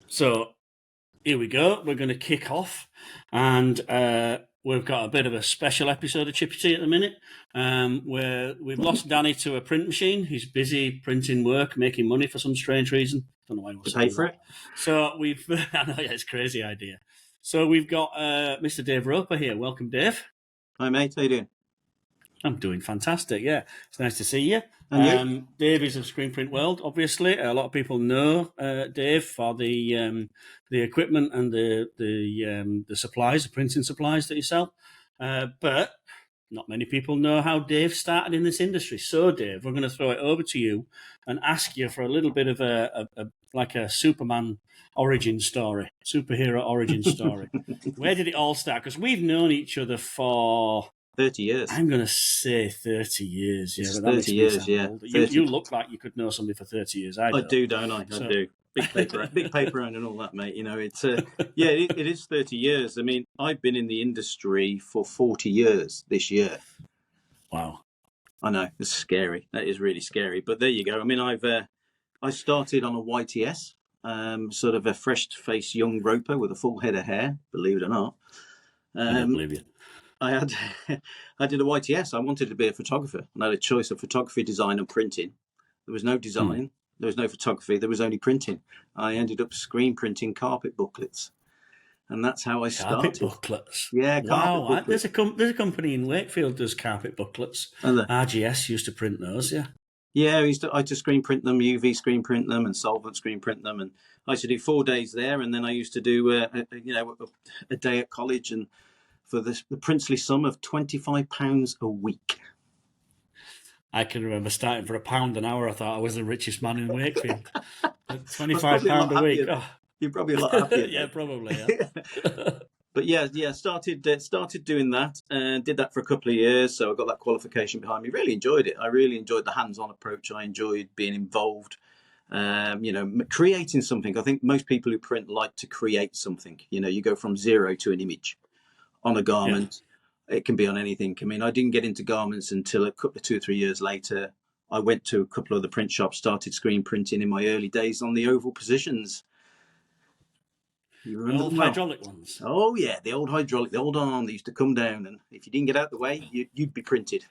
So here we go. We're going to kick off, and we've got a bit of a special episode of Chippy Tea at the minute, where we've lost Danny to a print machine. He's busy printing work, making money for some strange reason. Don't know why he wants to pay for it. So we've, I know, yeah, it's a crazy idea. So we've got Mr. Dave Roper here. Welcome, Dave. Hi, mate. How you doing? I'm doing fantastic, yeah. It's nice to see you. And Dave is of Screenprint World, obviously. A lot of people know Dave for the equipment and the supplies, the printing supplies that you sell. But not many people know how Dave started in this industry. So, Dave, we're going to throw it over to you and ask you for a little bit of a Superman origin story, superhero origin story. Where did it all start? Because we've known each other for 30 years. I'm going to say 30 years. Yeah, but that 30 years, yeah. You look like you could know somebody for 30 years. I do, don't I? So. I do. Big paper round and all that, mate. You know, it's yeah, it is 30 years. I mean, I've been in the industry for 40 years this year. Wow. I know, it's scary. That is really scary. But there you go. I mean, I started on a YTS, sort of a fresh-faced young roper with a full head of hair, believe it or not. I don't believe you. I did a YTS. I wanted to be a photographer, and I had a choice of photography, design, and printing. There was no design, there was no photography, there was only printing. I ended up screen printing carpet booklets, and that's how I started. Carpet booklets. Yeah, wow. Booklets. There's a company in Wakefield does carpet booklets. RGS used to print those. Yeah. Yeah, I used to screen print them, UV screen print them, and solvent screen print them, and I used to do 4 days there, and then I used to do a day at college and. For the princely sum of £25 a week. I can remember starting for £1 an hour. I thought I was the richest man in Wakefield. £25 a week. Oh. You're probably a lot happier. Yeah, probably. Yeah. But yeah, started doing that and did that for a couple of years. So I got that qualification behind me. Really enjoyed it. I really enjoyed the hands-on approach. I enjoyed being involved. Creating something. I think most people who print like to create something. You know, you go from zero to an image. On a garment, It can be on anything. I mean, I didn't get into garments until a couple of 2 or 3 years later. I went to a couple of the print shops, started screen printing in my early days on the oval positions. You remember the old hydraulic ones? Oh yeah, the old hydraulic, the old arm that used to come down, and if you didn't get out the way, you'd be printed.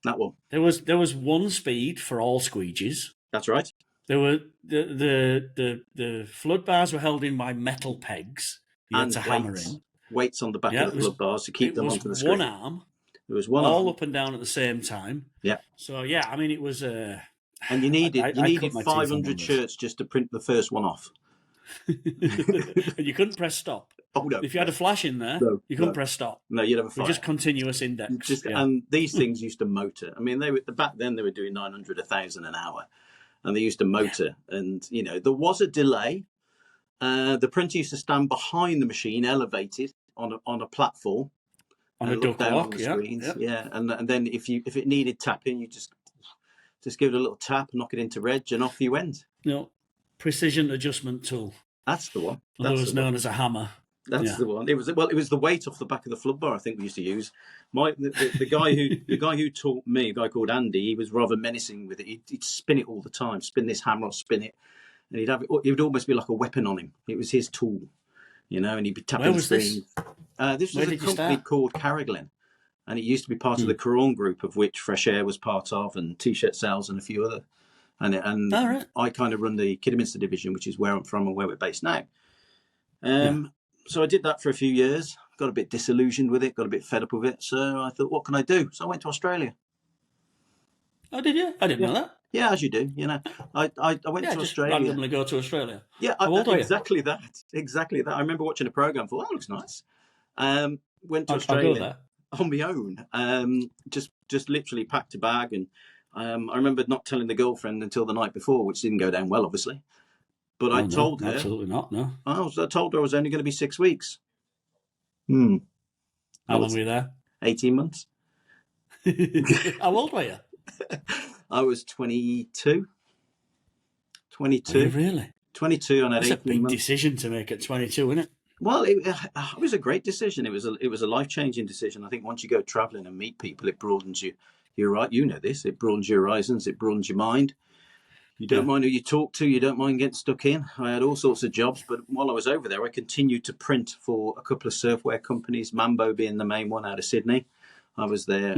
That one. There was one speed for all squeegees. That's right. There were the flood bars were held in by metal pegs. You had to hammer in. Weights on the back of the flood bars to keep them onto the screen. One arm. It was one all arm. up and down at the same time. Yeah. So yeah, I mean it was. And you needed 500 shirts just to print the first one off. And you couldn't press stop. Oh no! If you had a flash in there, you couldn't press stop. No, you'd have a fire. Just continuous index. And these things used to motor. I mean, back then they were doing 900, 1,000 an hour, and they used to motor. Yeah. And there was a delay. The printer used to stand behind the machine, elevated on a platform, on a duck walk. Yeah. And then if it needed tapping, you just give it a little tap, knock it into reg, and off you went. Precision adjustment tool. That's the one. Otherwise known as a hammer. That's the one. It was the weight off the back of the flood bar. I think we used to use. The guy who taught me, a guy called Andy, he was rather menacing with it. He'd spin it all the time. Spin this hammer, or spin it, and he'd have it. It would almost be like a weapon on him. It was his tool, and he'd be tapping. Where was this? This was a company called Carraglen, and it used to be part of the Caron group, of which Fresh Air was part of, and T-shirt sales and a few other. And right. I kind of run the Kidderminster division, which is where I'm from and where we're based now. So I did that for a few years, got a bit disillusioned with it, got a bit fed up with it. So I thought, what can I do? So I went to Australia. Oh, did you? I didn't know that. Yeah, as you do. I went to Australia. Randomly go to Australia. Yeah, exactly that. Exactly that. I remember watching a program. Thought, that looks nice. Went to Australia on my own. Just literally packed a bag, and I remember not telling the girlfriend until the night before, which didn't go down well, obviously. But I told her. Absolutely not. No. I told her I was only going to be 6 weeks. How long were you there? 18 months. How old were you? I was 22. 22. Were you really? 22 and I had 18 months. That's a big decision to make at 22, isn't it? Well, it was a great decision. It was a life-changing decision. I think once you go travelling and meet people, it broadens you. You're right. You know this. It broadens your horizons. It broadens your mind. You don't mind who you talk to. You don't mind getting stuck in. I had all sorts of jobs, but while I was over there, I continued to print for a couple of surfwear companies, Mambo being the main one out of Sydney. I was their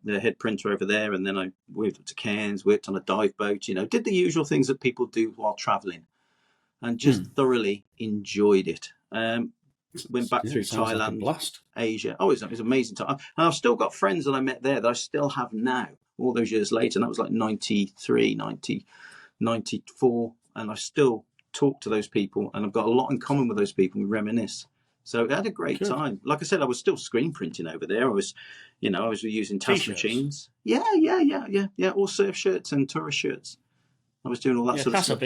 head printer over there, and then I moved up to Cairns, worked on a dive boat, you know, did the usual things that people do while traveling, and just thoroughly enjoyed it. Went back through Thailand, like Asia. Oh, it was an amazing time. And I've still got friends that I met there that I still have now, all those years later. And that was like 93, 90, 94. And I still talk to those people, and I've got a lot in common with those people. We reminisce. So I had a great time. Like I said, I was still screen printing over there. I was using task machines. Yeah. All surf shirts and tourist shirts. I was doing all that sort of stuff.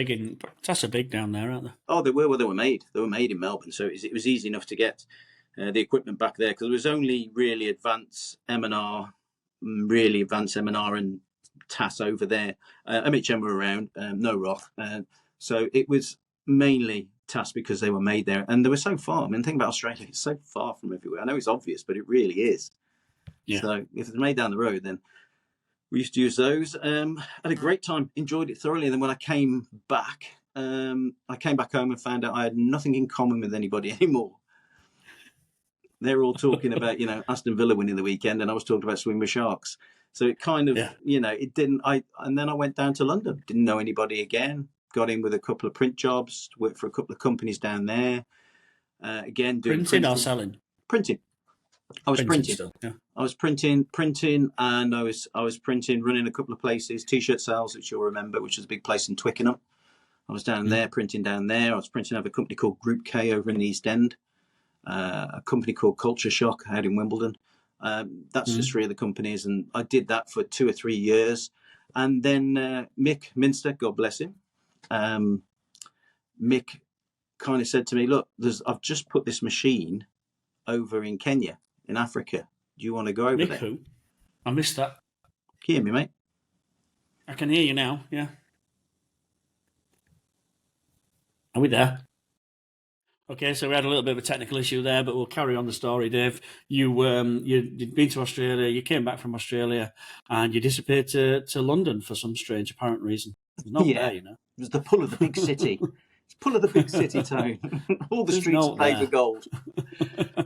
That's a big down there, aren't they? Oh, they were. Well, they were made. They were made in Melbourne, so it was easy enough to get the equipment back there, because it was only really advanced M&R, and TAS over there. MHM were around, no Roth. So it was mainly TAS because they were made there, and they were so far. I mean, think about Australia; it's so far from everywhere. I know it's obvious, but it really is. Yeah. So if it's made down the road, then we used to use those. Had a great time, enjoyed it thoroughly. And then when I came back home and found out I had nothing in common with anybody anymore. They were all talking about, Aston Villa winning the weekend, and I was talking about swimming with sharks. So it kind of, it didn't. And then I went down to London, didn't know anybody again. Got in with a couple of print jobs, worked for a couple of companies down there. Again, doing printing or selling? Printing. I was printing. Still, yeah. I was printing, and I was printing, running a couple of places, T-shirt sales, which you'll remember, which was a big place in Twickenham. I was down there, printing down there. I was printing over a company called Group K over in the East End, a company called Culture Shock out in Wimbledon. That's just three of the companies, and I did that for 2 or 3 years. And then Mick Minster, God bless him, Mick kind of said to me, look, I've just put this machine over in Kenya, in Africa. Do you want to go over Mick there? Who? I missed that. Can you hear me, mate? I can hear you now, yeah. Are we there? Okay, so we had a little bit of a technical issue there, but we'll carry on the story, Dave. You'd been to Australia, you came back from Australia, and you disappeared to London for some strange apparent reason. There's no there, It was the pull of the big city. It's pull of the big city town. All the streets are paved with gold.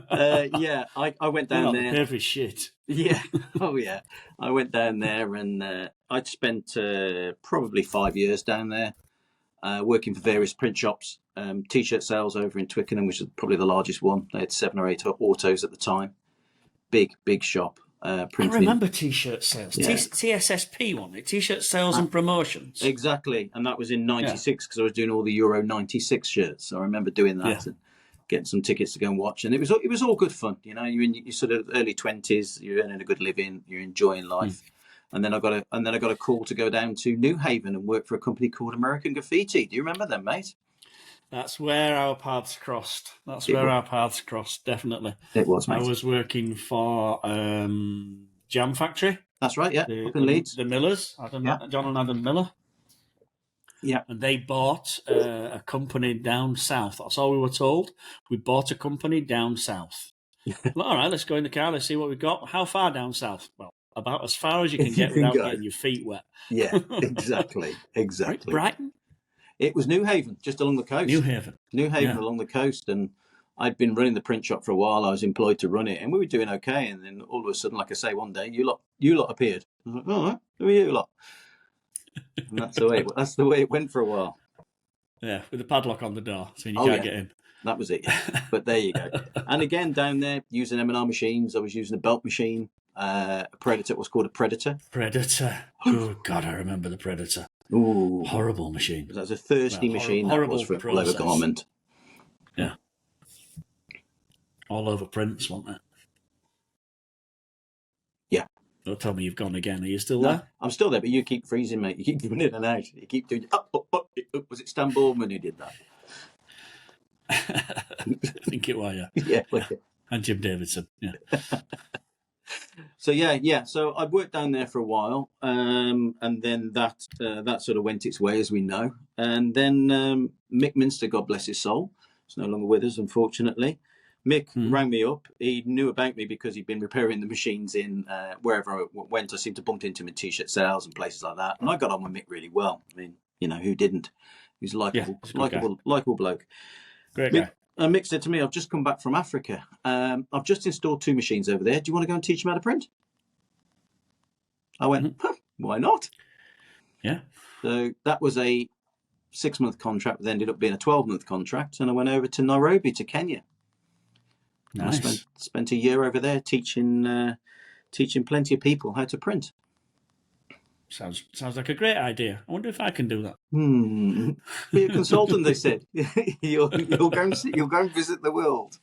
I went down there. Every shit. Yeah. Oh, yeah. I went down there, and I'd spent probably 5 years down there, working for various print shops. T-shirt sales over in Twickenham, which is probably the largest one. They had 7 or 8 autos at the time. Big shop. Printing. I remember T-shirt sales. Yeah. TSSP, wasn't it? T-shirt sales and promotions. Exactly. And that was in 96, because I was doing all the Euro 96 shirts. So I remember doing that and getting some tickets to go and watch. And it was all good fun. You're in your sort of early 20s. You're earning a good living. You're enjoying life. And then I got a call to go down to New Haven and work for a company called American Graffiti. Do you remember them, mate? That's where our paths crossed. Definitely. It was, mate. I was working for Jam Factory. That's right, yeah. Up in Leeds. The Millers, John and Adam Miller. Yeah. And they bought a company down south. That's all we were told. We bought a company down south. Well, all right, let's go in the car. Let's see what we've got. How far down south? Well, about as far as you can get without getting your feet wet. Yeah, exactly. Right, Brighton? It was New Haven, just along the coast. New Haven along the coast. And I'd been running the print shop for a while. I was employed to run it, and we were doing okay. And then all of a sudden, like I say, one day, you lot appeared. I was like, all right, who are you lot? And that's the way it went for a while. Yeah, with the padlock on the door, so you can't get in. That was it. But there you go. And again, down there, using M&R machines, I was using a belt machine, a Predator. What's called a Predator. Oh God, I remember the Predator. Ooh, horrible machine. That was a thirsty machine. Horrible that was for leather garment. Yeah, all over prints, wasn't it? Yeah. Don't tell me you've gone again. Are you still there? I'm still there, but you keep freezing, mate. You keep going in and out. You keep doing up. Was it Stan Boardman who did that? I think it was, yeah. And Jim Davidson, yeah. So yeah. So I worked down there for a while, and then that sort of went its way, as we know. And then Mick Minster, God bless his soul, is no longer with us, unfortunately. Mick rang me up. He knew about me because he'd been repairing the machines in wherever I went. I seemed to bump into him in T-shirt sales and places like that. And I got on with Mick really well. I mean, you know, who didn't? He's a likable, he's a good guy. likable bloke. Great guy. Mick said to me, I've just come back from Africa. I've just installed 2 machines over there. Do you want to go and teach them how to print? I went, why not? Yeah. So that was a 6-month contract that ended up being a 12-month contract. And I went over to Nairobi, to Kenya. Nice. I spent a year over there teaching plenty of people how to print. Sounds like a great idea. I wonder if I can do that. Be a consultant, they said. you'll go and visit the world.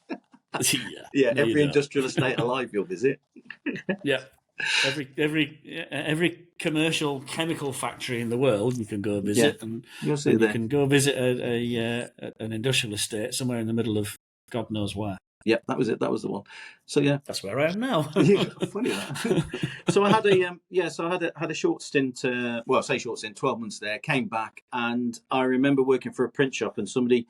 Yeah, no, every industrial estate alive you'll visit. Yeah. Every commercial chemical factory in the world you can go visit, and you'll see you there. can go visit an industrial estate somewhere in the middle of God knows where. Yeah, that was it. That was the one. So yeah, that's where I am now. Yeah, funny that. So I had had a short stint. Well, I say short stint, 12 months there. Came back, and I remember working for a print shop, and somebody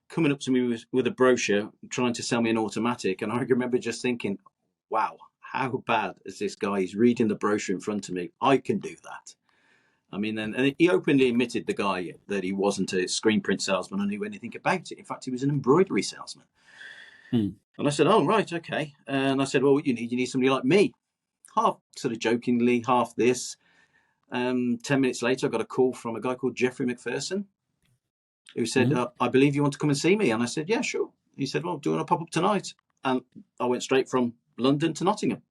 coming up to me with a brochure trying to sell me an automatic, and I remember just thinking, "Wow, how bad is this guy? He's reading the brochure in front of me. I can do that." I mean, and he openly admitted, the guy, that he wasn't a screen print salesman and knew anything about it. In fact, he was an embroidery salesman. And I said, "Oh, right, okay." And I said, "Well, what you need somebody like me." Half sort of jokingly, half this. 10 minutes later, I got a call from a guy called Jeffrey McPherson, who said, "I believe you want to come and see me." And I said, "Yeah, sure." He said, "Well, do you want to pop up tonight?" And I went straight from London to Nottingham.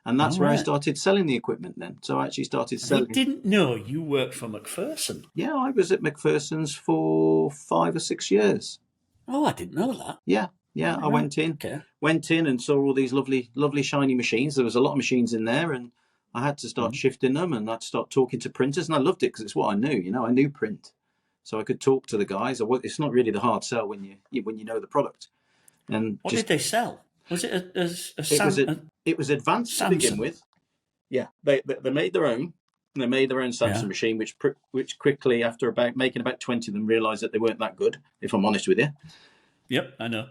And that's where I started selling the equipment then. So I actually started selling. I didn't know you worked for McPherson. Yeah, I was at McPherson's for 5 or 6 years. Oh, I didn't know that. Yeah. I went in and saw all these lovely shiny machines. There was a lot of machines in there, and I had to start shifting them, and I had to start talking to printers, and I loved it because it's what I knew. You know, I knew print, so I could talk to the guys. It's not really the hard sell when you know the product. And what did they sell? Was it it was advanced Samsung to begin with. Yeah, they made their own. They made their own Samsung machine, which quickly, after making about 20 of them, realised that they weren't that good. If I'm honest with you. Yep, I know.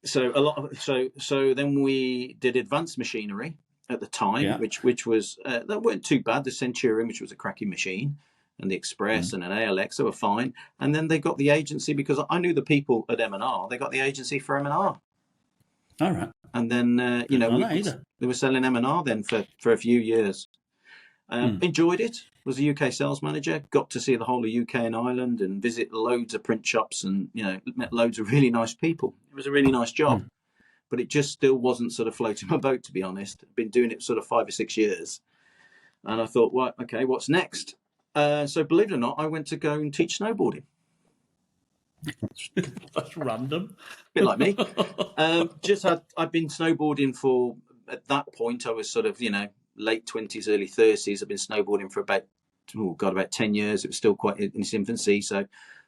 So so then we did advanced machinery at the time, which was that weren't too bad. The Centurion, which was a cracking machine, and the Express and an ALX, they were fine. And then they got the agency, because I knew the people at M&R. They got the agency for M&R. All right. And then they were selling M&R then for a few years. Enjoyed it. Was a UK sales manager. Got to see the whole of UK and Ireland and visit loads of print shops, and met loads of really nice people. It was a really nice job, but it just still wasn't sort of floating my boat, to be honest. I've been doing it sort of 5 or 6 years, and I thought, well, okay, what's next? So believe it or not, I went to go and teach snowboarding. That's random. Bit like me. I've been snowboarding for, at that point, I was sort of, late 20s, early 30s. I've been snowboarding for about 10 years. It was still quite in its infancy. So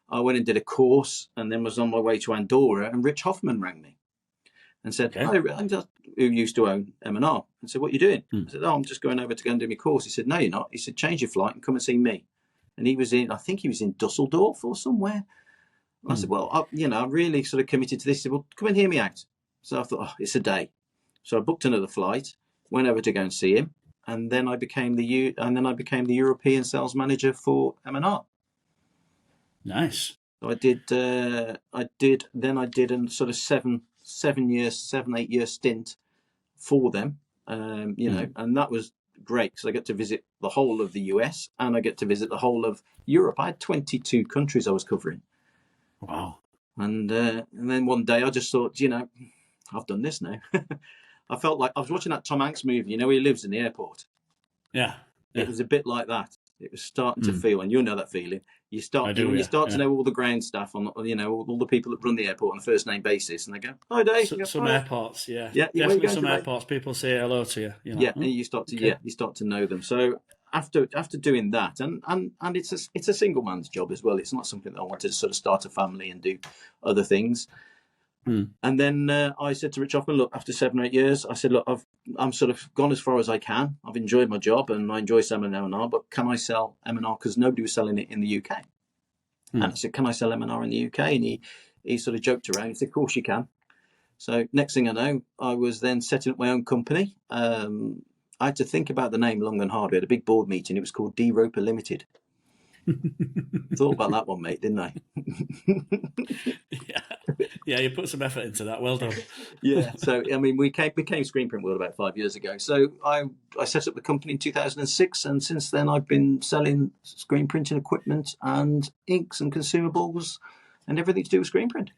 I went and did a course, and then was on my way to Andorra, and Rich Hoffman rang me and said, who used to own M&R, and said, "What are you doing?" I said, "Oh, I'm just going over to go and do my course." He said, "No, you're not." He said, "Change your flight and come and see me." And he was I think he was in Dusseldorf or somewhere. I said, "Well, I'm really sort of committed to this." He said, "Well, come and hear me out." So I thought, it's a day. So I booked another flight, went over to go and see him, and then I became the European sales manager for M&R. Nice. So I did a sort of 8 year stint for them, and that was great because I got to visit the whole of the US, and I get to visit the whole of Europe. I had 22 countries I was covering. Wow. And then one day I just thought, I've done this now. I felt like I was watching that Tom Hanks movie, where he lives in the airport. Yeah. It was a bit like that. It was starting to feel, and you'll know that feeling. You start to know all the ground staff, all the people that run the airport on a first name basis, and they go, "Hi, Dave." Some airports, definitely some airports, people say hello to you. And you start to know them. So after doing that, and it's a single man's job as well. It's not something that I wanted to sort of start a family and do other things. And then I said to Rich Hoffman, "Look, after 7 or 8 years, I said, look, I'm sort of gone as far as I can. I've enjoyed my job and I enjoy selling M&R, but can I sell M&R? Because nobody was selling it in the UK. And I said, "Can I sell M&R in the UK?" And he sort of joked around. He said, "Of course you can." So next thing I know, I was then setting up my own company. I had to think about the name long and hard. We had a big board meeting. It was called D Roper Limited. Thought about that one, mate, didn't I? Yeah, you put some effort into that. Well done. Yeah. So, I mean, we became Screenprint World about 5 years ago. So I set up the company in 2006, and since then I've been selling screen printing equipment and inks and consumables and everything to do with screen print.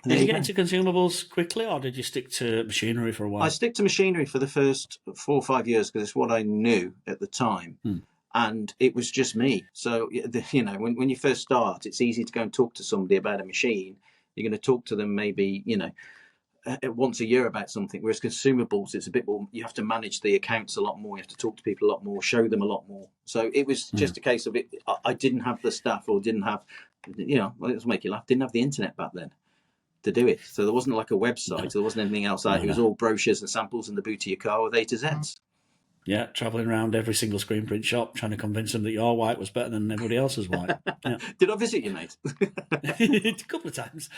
Did you get into consumables quickly, or did you stick to machinery for a while? I stick to machinery for the first 4 or 5 years because it's what I knew at the time. And it was just me. So, you know, when you first start, it's easy to go and talk to somebody about a machine. You're going to talk to them maybe, you know, once a year about something. Whereas consumables, it's a bit more, you have to manage the accounts a lot more. You have to talk to people a lot more, show them a lot more. So it was just a case of it. I didn't have the staff, or didn't have, you know, let's make you laugh, didn't have the internet back then to do it. So there wasn't like a website. There wasn't anything else like it was all brochures and samples in the boot of your car with A to Zs. Yeah, travelling around every single screen print shop trying to convince them that your white was better than everybody else's white. Yeah. Did I visit you, mate? A couple of times.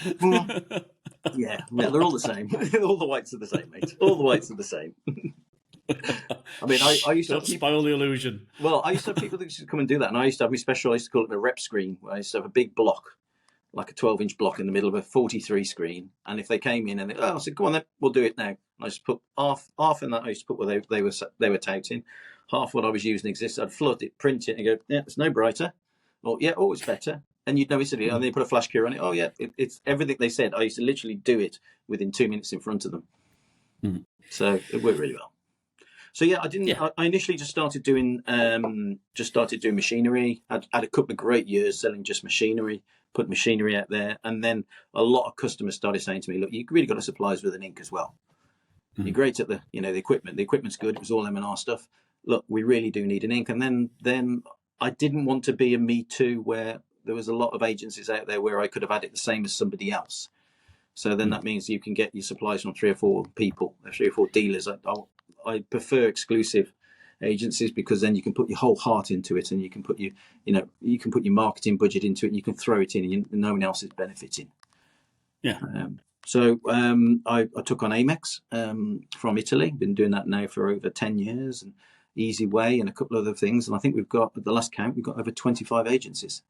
Yeah, they're all the same. All the whites are the same, mate. All the whites are the same. I mean, I used to Don't spoil the illusion. Well, I used to have people that used to come and do that, and I used to have my special. I used to call it a rep screen. Where I used to have a big block, like a 12-inch block in the middle of a 43 screen. And if they came in and I said, "Come on, then we'll do it now." And I just put half in that. I used to put what they were touting, half what I was using exists. I'd flood it, print it, and go, "Yeah, it's no brighter," or "Yeah, oh, it's better." And you'd know instantly. And then you put a flash cure on it. Oh yeah, it's everything they said. I used to literally do it within 2 minutes in front of them. So it worked really well. So yeah, I didn't. Yeah. I initially just started doing machinery. Had a couple of great years selling just machinery, put machinery out there, and then a lot of customers started saying to me, "Look, you really got to supply us with an ink as well. You're great at the equipment. The equipment's good. It was all M&R stuff. Look, we really do need an ink." And then I didn't want to be a me too, where there was a lot of agencies out there where I could have had it the same as somebody else. So then that means you can get your supplies from 3 or 4 people, 3 or 4 dealers. I prefer exclusive agencies because then you can put your whole heart into it, and you can put your marketing budget into it, and you can throw it in, and no one else is benefiting. Yeah. So I took on Amex from Italy. Been doing that now for over 10 years, and Easy Way and a couple of other things. And I think we've got, at the last count, we've got over 25 agencies.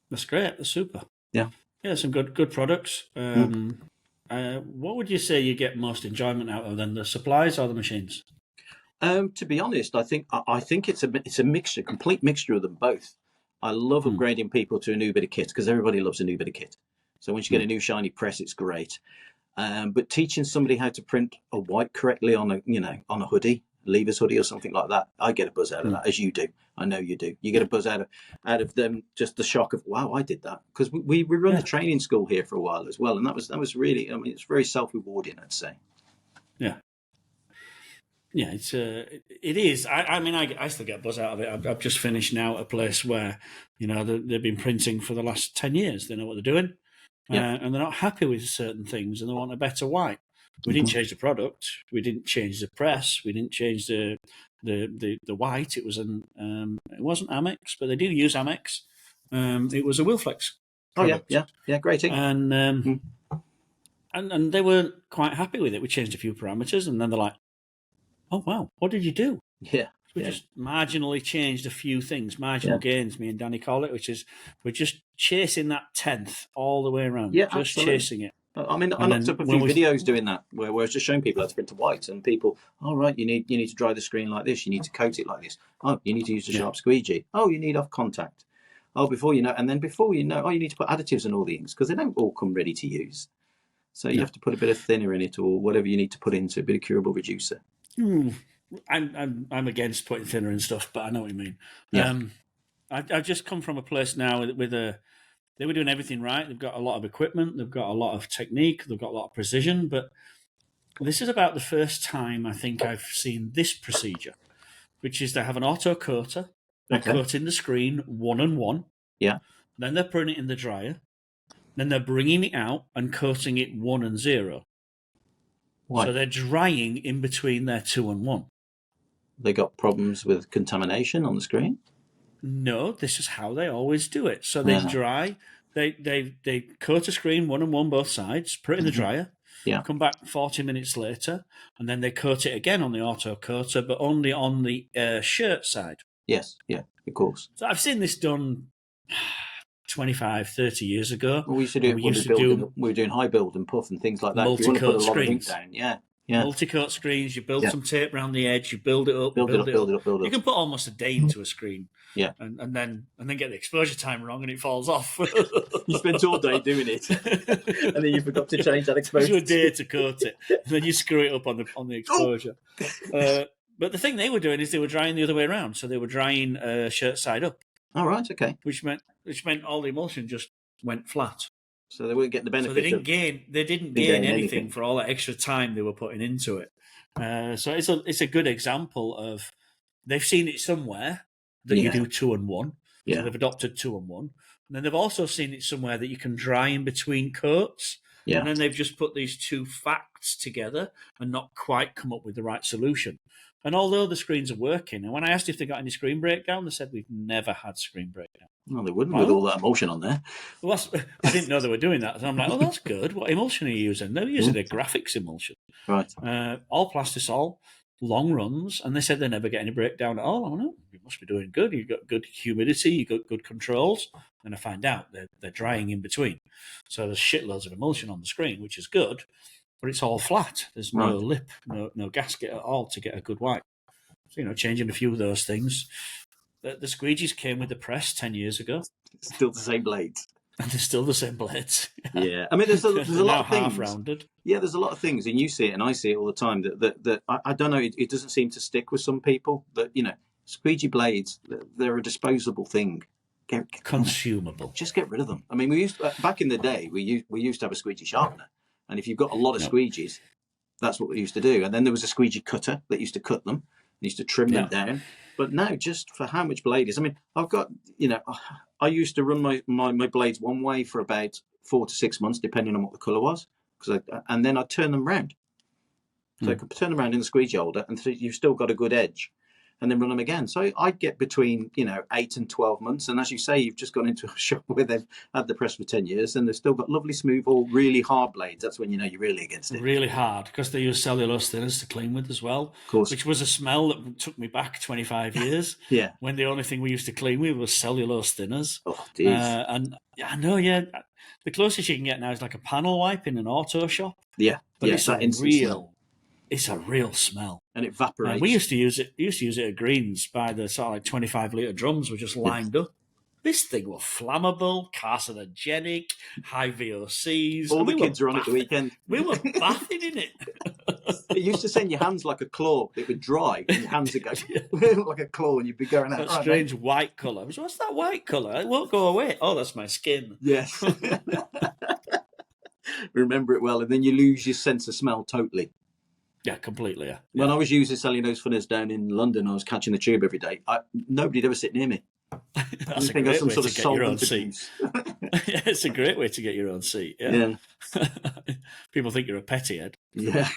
That's great. That's super. Yeah. Yeah, some good products. What would you say you get most enjoyment out of, then, the supplies or the machines? To be honest, I think it's a mixture, complete mixture of them both. I love upgrading people to a new bit of kit because everybody loves a new bit of kit. So once you get a new shiny press, it's great. But teaching somebody how to print a white correctly on a hoodie, lever's hoodie or something like that, I get a buzz out of that, as you do. I know you do. You get a buzz out of them, just the shock of, wow, I did that. Because we run the training school here for a while as well, and that was really, I mean, it's very self-rewarding, I'd say. Yeah. Yeah, it is. I mean, I still get a buzz out of it. I've just finished now at a place where, they've been printing for the last 10 years. They know what they're doing, and they're not happy with certain things, and they want a better white. We didn't change the product. We didn't change the press. We didn't change the white. It was it wasn't Amex, but they do use Amex. It was a Wilflex product. Oh yeah, great ink. And they weren't quite happy with it. We changed a few parameters, and then they're like, "Oh wow, what did you do?" Yeah. We just marginally changed a few things, marginal gains, me and Danny call it, which is we're just chasing that 10th all the way around. Yeah, just absolutely. Chasing it. I mean, I looked up a few videos doing that where I was just showing people how to print a white, and people, right, you need to dry the screen like this, you need to coat it like this. Oh, you need to use a sharp squeegee. Oh, you need off contact. Oh, before you know, you need to put additives in all the inks because they don't all come ready to use. So you have to put a bit of thinner in it, or whatever you need to put into a bit of curable reducer. I'm against putting thinner in stuff, but I know what you mean. Yeah. I've just come from a place now with they were doing everything right. They've got a lot of equipment, they've got a lot of technique, they've got a lot of precision, but this is about the first time I think I've seen this procedure, which is they have an auto coater. They're coating the screen 1 and 1. Yeah. Then they're putting it in the dryer. Then they're bringing it out and coating it 1 and 0. Why? So they're drying in between their 2 and 1. They got problems with contamination on the screen? No, this is how they always do it. So they dry, they coat a screen 1 and 1 both sides, put it in the dryer, come back 40 minutes later, and then they coat it again on the auto coater, but only on the shirt side. Yes, yeah, of course. So I've seen this done 25, 30 years ago. Well, we used to do when it we when used to do we were doing high build and puff and things like that. If you want to put a multi-coat lot of ink screens. down, yeah, yeah, Multi-coat screens, you build yeah. some tape around the edge, you build it up, Build it up, build it up, build it You up. can put almost a day into a screen. Yeah. And then get the exposure time wrong and it falls off. You spent all day doing it, and then you forgot to change that exposure. It took you a day to coat it, and then you screw it up on the exposure. But the thing they were doing is they were drying the other way around. So they were drying shirt side up. All right, okay. Which meant all the emulsion just went flat. So they weren't getting the benefit. So they didn't gain anything for all that extra time they were putting into it. So it's a good example of they've seen it somewhere that you do 2 and 1. Yeah. So they've adopted 2 and 1. And then they've also seen it somewhere that you can dry in between coats. Yeah. And then they've just put these two facts together and not quite come up with the right solution. And although the screens are working, and when I asked if they got any screen breakdown, they said we've never had screen breakdown. Well, they wouldn't with all that emulsion on there. Well, I didn't know they were doing that. So I'm like, oh, that's good. What emulsion are you using? They're using a graphics emulsion. Right. All plastisol, long runs, and they said they never get any breakdown at all. I know, you must be doing good. You've got good humidity, you've got good controls. And I find out they're drying in between. So there's shitloads of emulsion on the screen, which is good, but it's all flat. There's no lip, no gasket at all to get a good wipe. So, changing a few of those things. The squeegees came with the press 10 years ago. Still the same blades. And they're still the same blades. Yeah. I mean, there's a lot of things. Half-rounded. Yeah, there's a lot of things, and you see it and I see it all the time, that I don't know, it doesn't seem to stick with some people. That, squeegee blades, they're a disposable thing. Consumable. Just get rid of them. I mean, back in the day, we used to have a squeegee sharpener. And if you've got a lot of squeegees, that's what we used to do. And then there was a squeegee cutter that used to cut them, used to trim them down. But now, just for how much blade is, I mean, I've got, I used to run my blades one way for about 4 to 6 months, depending on what the colour was, and then I'd turn them round. So I could turn them around in the squeegee holder, and so you've still got a good edge, and then run them again. So I'd get between 8 and 12 months, and as you say, you've just gone into a shop where they've had the press for 10 years, and they've still got lovely smooth or really hard blades. That's when you're really against it. Really hard, because they use cellulose thinners to clean with as well. Of course. Which was a smell that took me back 25 years. Yeah. When the only thing we used to clean with was cellulose thinners. Oh, geez. And I know, the closest you can get now is like a panel wipe in an auto shop. Yeah. But yeah, it's a real smell. And it evaporates. And we used to use it at Greens by the sort of like 25-litre drums were just lined up. This thing was flammable, carcinogenic, high VOCs. All the kids are on it the weekend. We were bathing in it. It used to send your hands like a claw. It would dry and your hands would go like a claw and you'd be going out. That strange white colour. What's that white colour? It won't go away. Oh, that's my skin. Yes. Remember it well. And then you lose your sense of smell totally. Yeah, completely. Yeah. When I was using cellulose thinners down in London, I was catching the tube every day. Nobody'd ever sit near me. That's a great way to get your own seat. Yeah, it's a great way to get your own seat. Yeah. People think you're a petty head. Yeah.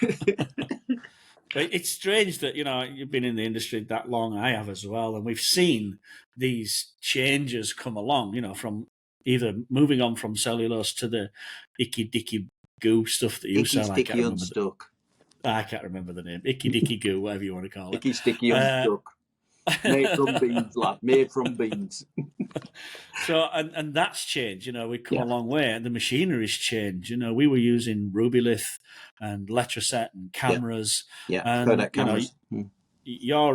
It's strange that, you've been in the industry that long. I have as well. And we've seen these changes come along, from either moving on from cellulose to the icky dicky goo stuff that you sell. I can't remember the name. Icky dicky goo, whatever you want to call it. Icky sticky unstuck. Made from beans, made from beans. So, and that's changed. We've come a long way, and the machinery's changed. We were using Rubylith and Letraset and cameras. Yeah, and Kodak cameras. You're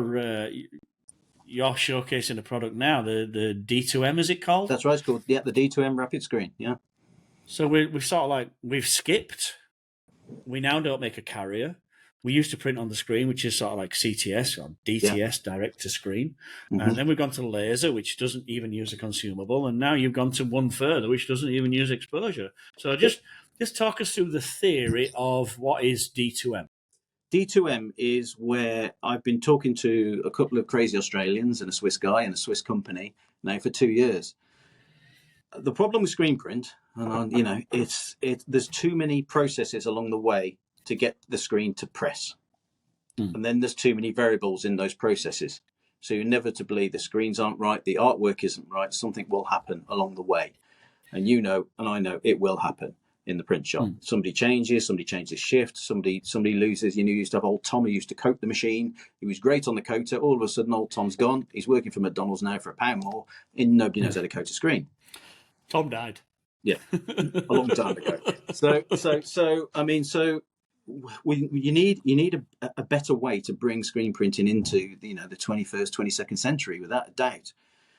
showcasing a product now, the D2M, is it called? That's right. It's called the D2M Rapid Screen. Yeah. So we've sort of we've skipped. We now don't make a carrier. We used to print on the screen, which is sort of like CTS or DTS, direct to screen. Mm-hmm. And then we've gone to laser, which doesn't even use a consumable. And now you've gone to one further, which doesn't even use exposure. So just talk us through the theory of what is D2M. D2M is where I've been talking to a couple of crazy Australians and a Swiss guy and a Swiss company now for 2 years. The problem with Screenprint, and there's too many processes along the way to get the screen to press. And then there's too many variables in those processes. So inevitably the screens aren't right, the artwork isn't right, something will happen along the way. And and I know it will happen. in the print shop. Somebody changes shift, somebody loses. You used to have old Tom who used to coat the machine. He was great on the coater. All of a sudden, old Tom's gone. He's working for McDonald's now for £1 more, and nobody knows how to coat a screen. Tom died. Yeah, a long time ago. So I mean, you need a better way to bring screen printing into the 21st, 22nd century, without a doubt.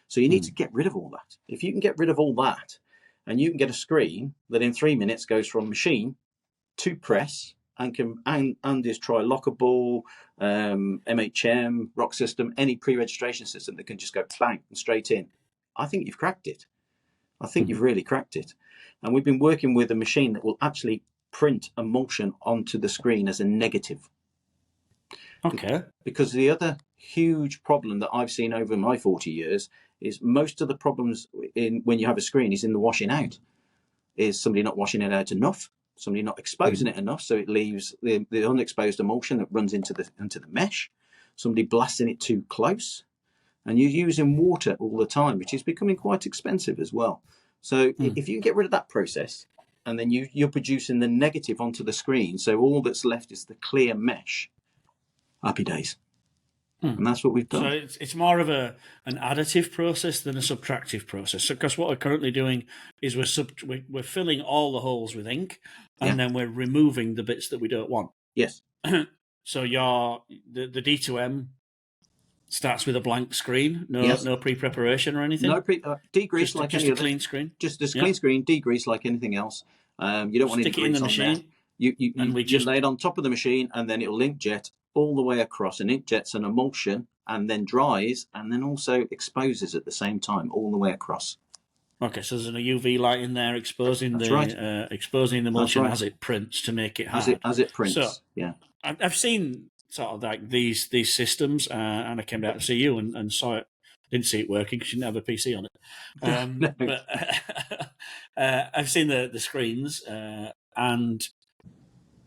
So you need to get rid of all that. If you can get rid of all that, and you can get a screen that in 3 minutes goes from machine to press and is tri-lockable, MHM, Rock System, any pre-registration system that can just go bang and straight in, I think you've cracked it. I think you've really cracked it. And we've been working with a machine that will actually print emulsion onto the screen as a negative. Okay. Because the other huge problem that I've seen over my 40 years is most of the problems when you have a screen is in the washing out. Is somebody not washing it out enough? Somebody not exposing it enough, so it leaves the unexposed emulsion that runs into the mesh. Somebody blasting it too close, and you're using water all the time, which is becoming quite expensive as well. So if you can get rid of that process, and then you're producing the negative onto the screen, so all that's left is the clear mesh. Happy days. And that's what we've done. So it's more of an additive process than a subtractive process. Because what we're currently doing is we're filling all the holes with ink, and then we're removing the bits that we don't want. Yes. So the D2M starts with a blank screen, no pre-preparation or anything. No degrease like any other. Clean screen. Just a clean screen, degrease like anything else. You don't want any stick it in the machine. You lay it on top of the machine, and then it'll inkjet all the way across, and inkjets an emulsion, and then dries, and then also exposes at the same time all the way across. Okay, so there's a UV light in there exposing exposing the emulsion as it prints to make it hard. As it prints. So, yeah. I've seen sort of like these systems, and I came down to see you and saw it. Didn't see it working because you didn't have a PC on it. But I've seen the screens, and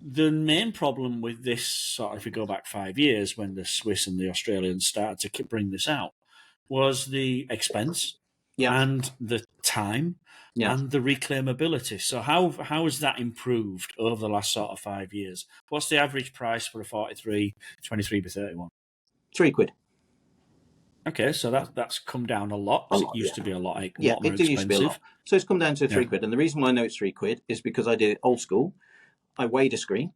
the main problem with this, sort of, if we go back 5 years when the Swiss and the Australians started to bring this out, was the expense and the time and the reclaimability. So how has that improved over the last sort of 5 years? What's the average price for a 43, 23x31? £3. Okay, so that's come down a lot. It used to be a lot more expensive. Used to be a lot. So it's come down to £3. And the reason why I know it's £3 is because I did it old school. I weighed a screen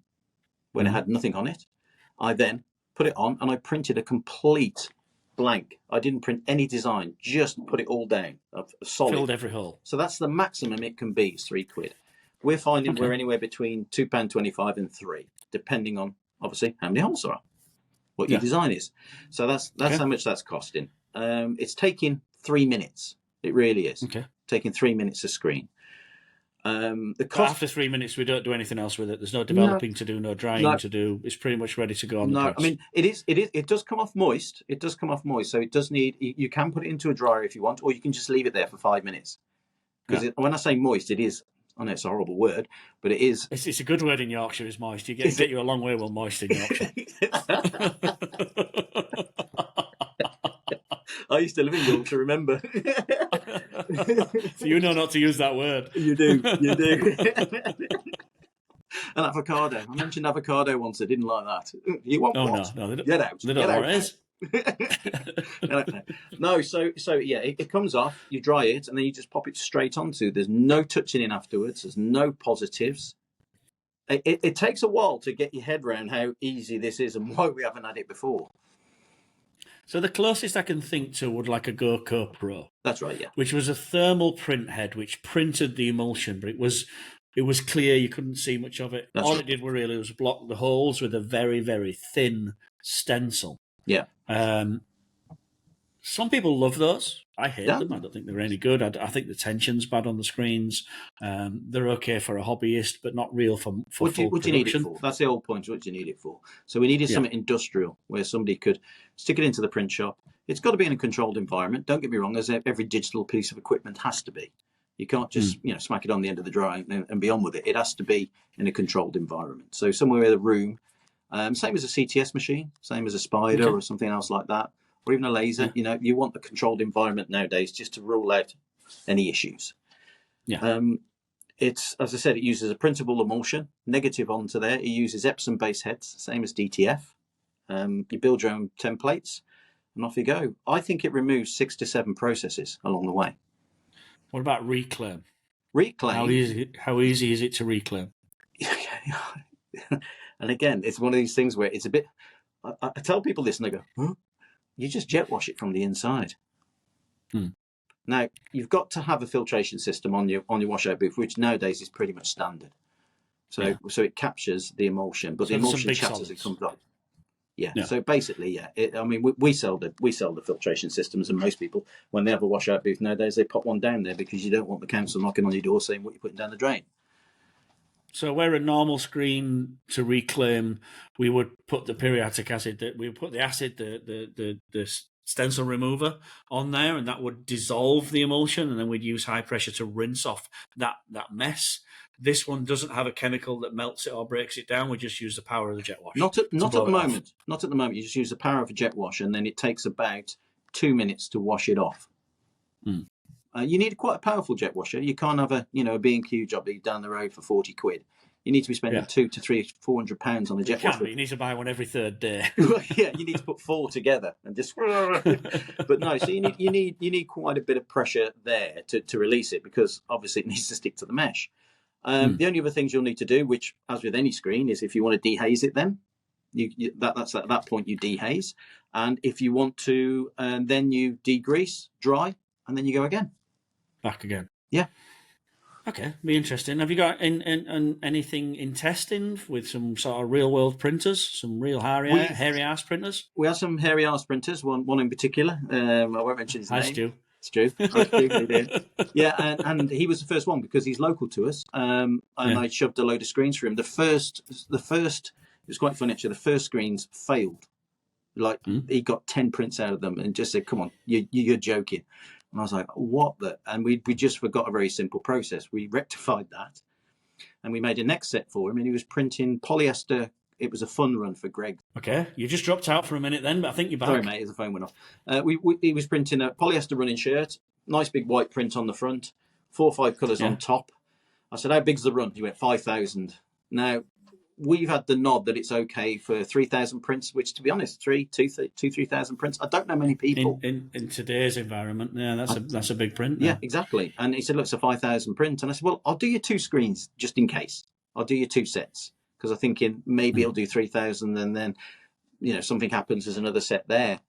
when it had nothing on it. I then put it on and I printed a complete blank. I didn't print any design, just put it all down, solid. Filled every hole. So that's the maximum it can be, is £3. We're finding we're anywhere between £2.25 and £3, depending on, obviously, how many holes there are, what your design is. So that's how much that's costing. It's taking 3 minutes. It really is. Okay. Taking 3 minutes a screen. The cost, after 3 minutes, we don't do anything else with it. There's no developing to do, no drying to do. It's pretty much ready to go on the press. I mean, it does come off moist. It does come off moist, so it does need. You can put it into a dryer if you want, or you can just leave it there for 5 minutes. Because when I say moist, it is. I know it's a horrible word, but it is. It's a good word in Yorkshire. Is moist. You get you a long way with moist in Yorkshire. I used to live in Yorkshire, remember? So you know not to use that word. You do. And avocado. I mentioned avocado once. I didn't like that. You want what? No, get out. They don't know what it is. No, so yeah, it comes off, you dry it, and then you just pop it straight onto. There's no touching in afterwards. There's no positives. It takes a while to get your head around how easy this is and why we haven't had it before. So the closest I can think to would like a GoCo Pro. That's right, yeah. Which was a thermal print head which printed the emulsion, but it was clear, you couldn't see much of it. All it did was block the holes with a very, very thin stencil. Yeah. Some people love those. I hate them. I don't think they're any good. I think the tension's bad on the screens. They're okay for a hobbyist, but not real for full production. What do you need it for? That's the whole point. What do you need it for? So we needed something industrial where somebody could stick it into the print shop. It's got to be in a controlled environment. Don't get me wrong. As every digital piece of equipment has to be. You can't just smack it on the end of the dryer and be on with it. It has to be in a controlled environment. So somewhere in the room, same as a CTS machine, same as a Spider or something else like that. Or even a laser, you want a controlled environment nowadays just to rule out any issues. Yeah. it's, as I said, it uses a printable emulsion, negative onto there. It uses Epsom base heads, same as DTF. You build your own templates and off you go. I think it removes 6 to 7 processes along the way. What about reclaim? Reclaim. How easy is it to reclaim? And again, it's one of these things where it's a bit, I tell people this and they go, huh? You just jet wash it from the inside. Now, you've got to have a filtration system on your washout booth, which nowadays is pretty much standard. So it captures the emulsion, but the emulsion chatters it comes off. Yeah. So basically, I mean, we sell the filtration systems, and most people, when they have a washout booth nowadays, they pop one down there because you don't want the council knocking on your door saying what you're putting down the drain. So where a normal screen to reclaim, we would put the periodic acid, we would put the acid, the stencil remover on there, and that would dissolve the emulsion, and then we'd use high pressure to rinse off that mess. This one doesn't have a chemical that melts it or breaks it down. We just use the power of the jet wash. Not at the moment. Not at the moment. You just use the power of a jet wash, and then it takes about 2 minutes to wash it off. You need quite a powerful jet washer. You can't have a B&Q job down the road for 40 quid. You need to be spending £200 to £400 on a jet washer. You need to buy one every third day. Yeah, you need to put 4 together and just. But no, so you need quite a bit of pressure there to release it, because obviously it needs to stick to the mesh. The only other things you'll need to do, which as with any screen, is if you want to dehaze it, then that's at that point you dehaze, and if you want to, then you degrease, dry, and then you go again. Back again. Yeah. Okay, be interesting. Have you got anything in testing with some sort of real world printers, some real hairy ass printers? We have some hairy ass printers. One in particular. I won't mention his name. Stu. Stu. Yeah, and he was the first one because he's local to us. And I shoved a load of screens for him. The first. It was quite funny actually. The first screens failed. He got 10 prints out of them and just said, "Come on, you're joking." And I was like, what the? And we just forgot a very simple process. We rectified that, and we made a next set for him, and he was printing polyester. It was a fun run for Greg. Okay, you just dropped out for a minute then, but I think you're back. Sorry, mate, the phone went off. He was printing a polyester running shirt, nice big white print on the front, 4 or 5 colours on top. I said, how big's the run? He went 5,000. Now, we've had the nod that it's okay for 3,000 prints, which, to be honest, 3,000 prints. I don't know many people in today's environment. Yeah, that's a big print. Yeah, exactly. And he said, "Look, it's a 5,000 print." And I said, "Well, I'll do you 2 screens just in case. I'll do you 2 sets because I'm thinking maybe I'll do 3,000, and then something happens. There's another set there."